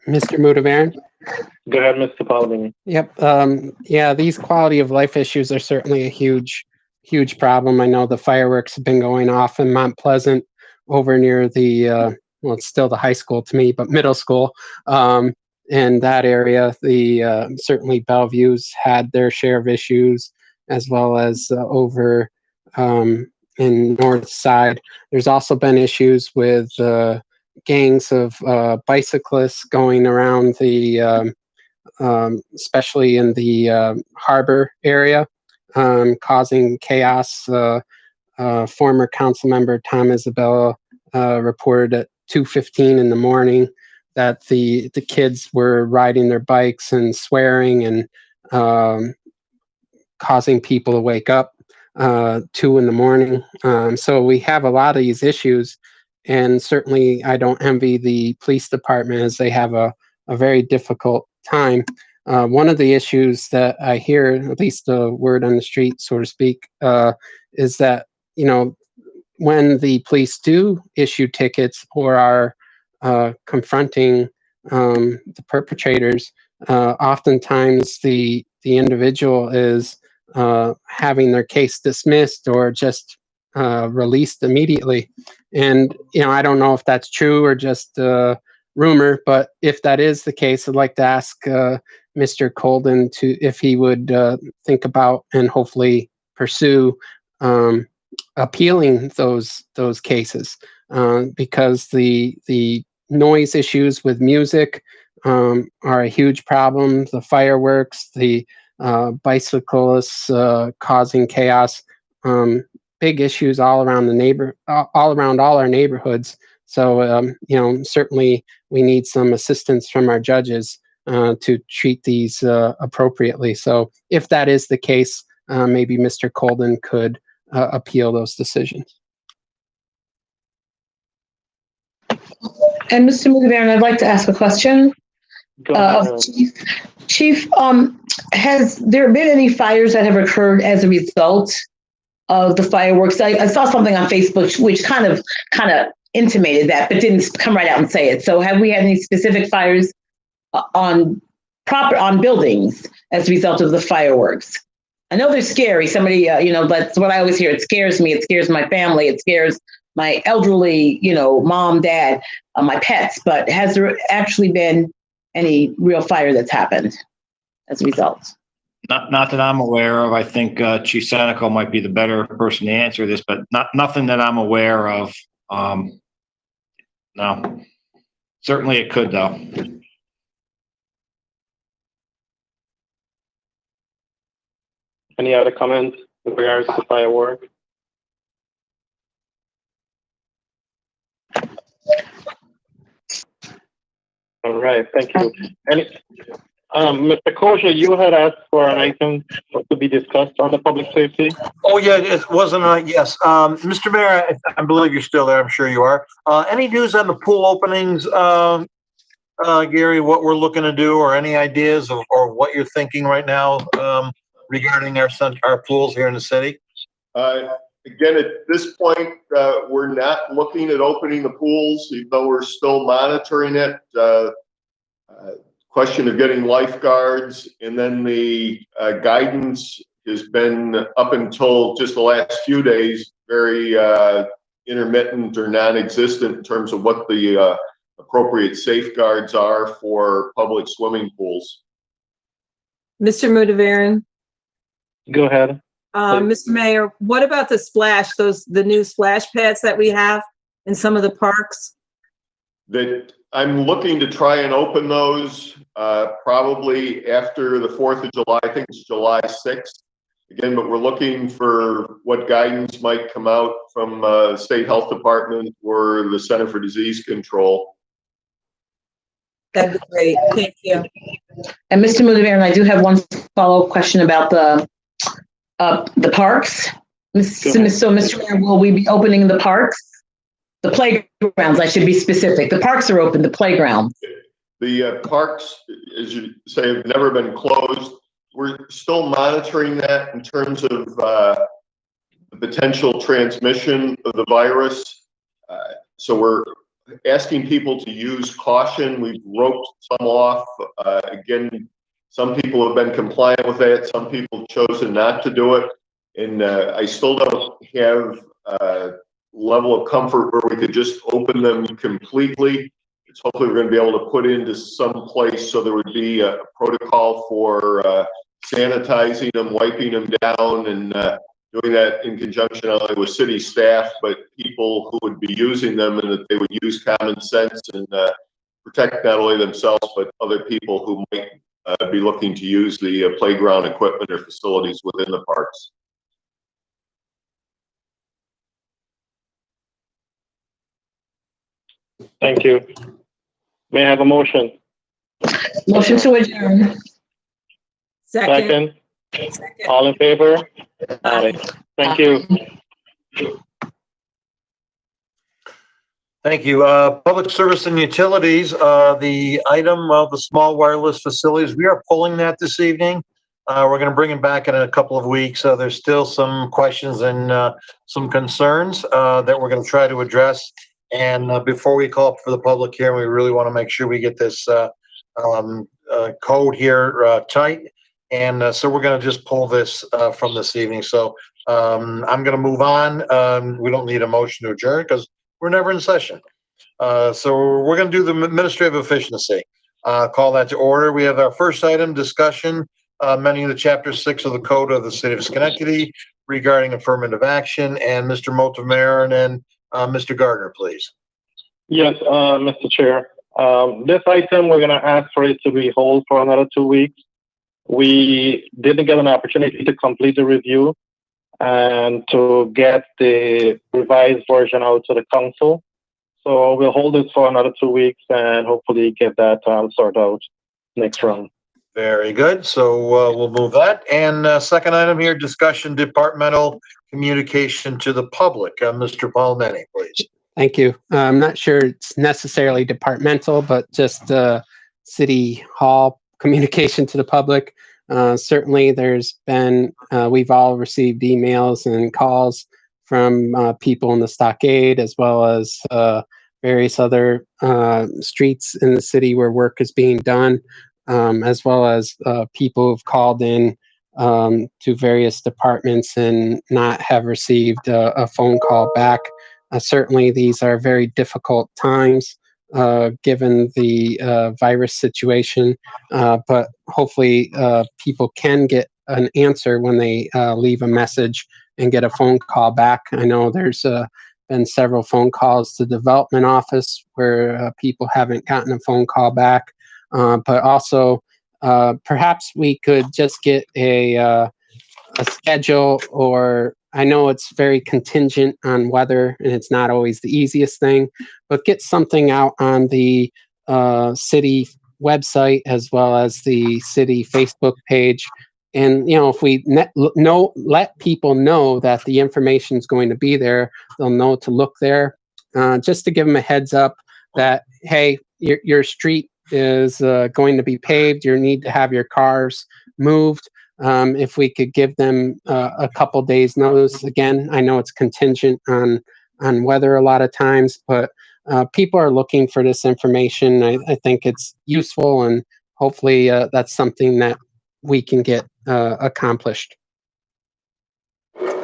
Mr. Mudavaren? Go ahead, Mr. Palomini. Yep. These quality of life issues are certainly a huge problem. I know the fireworks have been going off in Mount Pleasant over near the, it's still the high school to me, but middle school. In that area, certainly Bellevue's had their share of issues, as well as over in North Side. There's also been issues with gangs of bicyclists going around the, especially in the harbor area, causing chaos. Former council member Tom Isabella reported at 2:15 in the morning that the kids were riding their bikes and swearing and causing people to wake up 2 in the morning. So we have a lot of these issues, and certainly I don't envy the police department as they have a very difficult time. One of the issues that I hear, at least the word on the street, so to speak, is that, when the police do issue tickets or are confronting the perpetrators, oftentimes the individual is having their case dismissed or just released immediately. And, I don't know if that's true or just rumor, but if that is the case, I'd like to ask Mr. Colden if he would think about and hopefully pursue appealing those cases, because the noise issues with music are a huge problem. The fireworks, the bicyclists causing chaos, big issues all around all our neighborhoods. So, certainly we need some assistance from our judges to treat these appropriately. So if that is the case, maybe Mr. Colden could appeal those decisions. And Mr. Mudavan, I'd like to ask a question. Chief, has there been any fires that have occurred as a result of the fireworks? I saw something on Facebook which kind of intimated that, but didn't come right out and say it. So have we had any specific fires on buildings as a result of the fireworks? I know they're scary. Somebody, that's what I always hear. It scares me. It scares my family. It scares my elderly, mom, dad, my pets. But has there actually been any real fire that's happened as a result? Not that I'm aware of. I think Chief Senecal might be the better person to answer this, but nothing that I'm aware of. No. Certainly it could, though. Any other comments with regards to firework? All right, thank you. Mr. Kosher, you had asked for an item to be discussed on the public safety. Oh, yeah, it wasn't, yes. Mr. Mayor, I believe you're still there. I'm sure you are. Any news on the pool openings, Gary, what we're looking to do, or any ideas or what you're thinking right now regarding our pools here in the city? Again, at this point, we're not looking at opening the pools, even though we're still monitoring it. Question of getting lifeguards, and then the guidance has been, up until just the last few days, very intermittent or non-existent in terms of what the appropriate safeguards are for public swimming pools. Mr. Mudavan? Go ahead. Mr. Mayor, what about the new splash pads that we have in some of the parks? That I'm looking to try and open those probably after the 4th of July. I think it's July 6th. Again, but we're looking for what guidance might come out from the State Health Department or the Center for Disease Control. That'd be great. Thank you. And Mr. Mudavan, I do have one follow-up question about the parks. So, Mr. Mayor, will we be opening the parks? The playgrounds, I should be specific. The parks are open, the playgrounds. The parks, as you say, have never been closed. We're still monitoring that in terms of the potential transmission of the virus. So we're asking people to use caution. We've roped some off. Again, some people have been compliant with that. Some people have chosen not to do it. And I still don't have a level of comfort where we could just open them completely. It's hopefully we're going to be able to put into some place so there would be a protocol for sanitizing them, wiping them down, and doing that in conjunction not only with city staff, but people who would be using them, and that they would use common sense and protect not only themselves, but other people who might be looking to use the playground equipment or facilities within the parks. Thank you. May I have a motion? Motion to adjourn. Second. All in favor? Aye. Thank you. Thank you. Public service and utilities, the item of the small wireless facilities, we are pulling that this evening. We're going to bring him back in a couple of weeks. There's still some questions and some concerns that we're going to try to address. And before we call up for the public hearing, we really want to make sure we get this code here tight. And so we're going to just pull this from this evening. So I'm going to move on. We don't need a motion to adjourn because we're never in session. So we're going to do the administrative efficiency. Call that to order. We have our first item, discussion, amending the Chapter 6 of the Code of the City of Schenectady regarding affirmative action. And Mr. Motivmarin and Mr. Gardner, please. Yes, Mr. Chair. This item, we're going to ask for it to be hold for another 2 weeks. We didn't get an opportunity to complete the review and to get the revised version out to the council. So we'll hold it for another 2 weeks and hopefully get that sorted out next round. Very good. So we'll move that. And second item here, discussion departmental communication to the public. Mr. Palmetti, please. Thank you. I'm not sure it's necessarily departmental, but just city hall communication to the public. Certainly there's been, we've all received emails and calls from people in the stockade, as well as various other streets in the city where work is being done, as well as people who've called in to various departments and not have received a phone call back. Certainly these are very difficult times given the virus situation, but hopefully people can get an answer when they leave a message and get a phone call back. I know there's been several phone calls to the development office where people haven't gotten a phone call back, but also perhaps we could just get a schedule, or I know it's very contingent on weather and it's not always the easiest thing, but get something out on the city website as well as the city Facebook page. And, you know, if we let people know that the information is going to be there, they'll know to look there, just to give them a heads up that, hey, your street is going to be paved. You need to have your cars moved. If we could give them a couple days notice. Again, I know it's contingent on weather a lot of times, but people are looking for this information. I think it's useful, and hopefully that's something that we can get accomplished.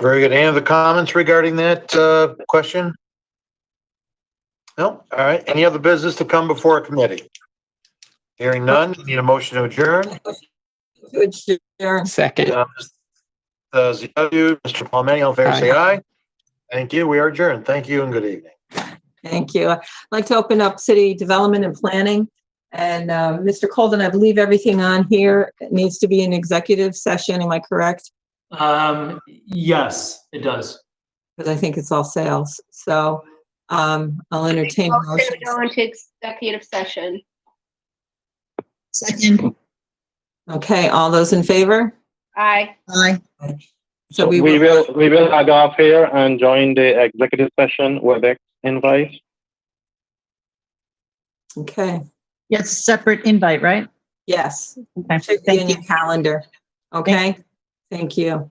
Very good. Any other comments regarding that question? No? All right. Any other business to come before a committee? Hearing none, need a motion to adjourn. Second. Mr. Palmetti, all in favor, say aye. Thank you. We are adjourned. Thank you and good evening. Thank you. I'd like to open up city development and planning. And Mr. Colden, I believe everything on here needs to be an executive session. Am I correct? Yes, it does. Because I think it's all sales. So I'll entertain a motion. To go into executive session. Second. Okay, all those in favor? Aye. Aye. So we will log off here and join the executive session with the invite. Okay. Yes, separate invite, right? Yes. Okay. Should be in your calendar. Okay. Thank you.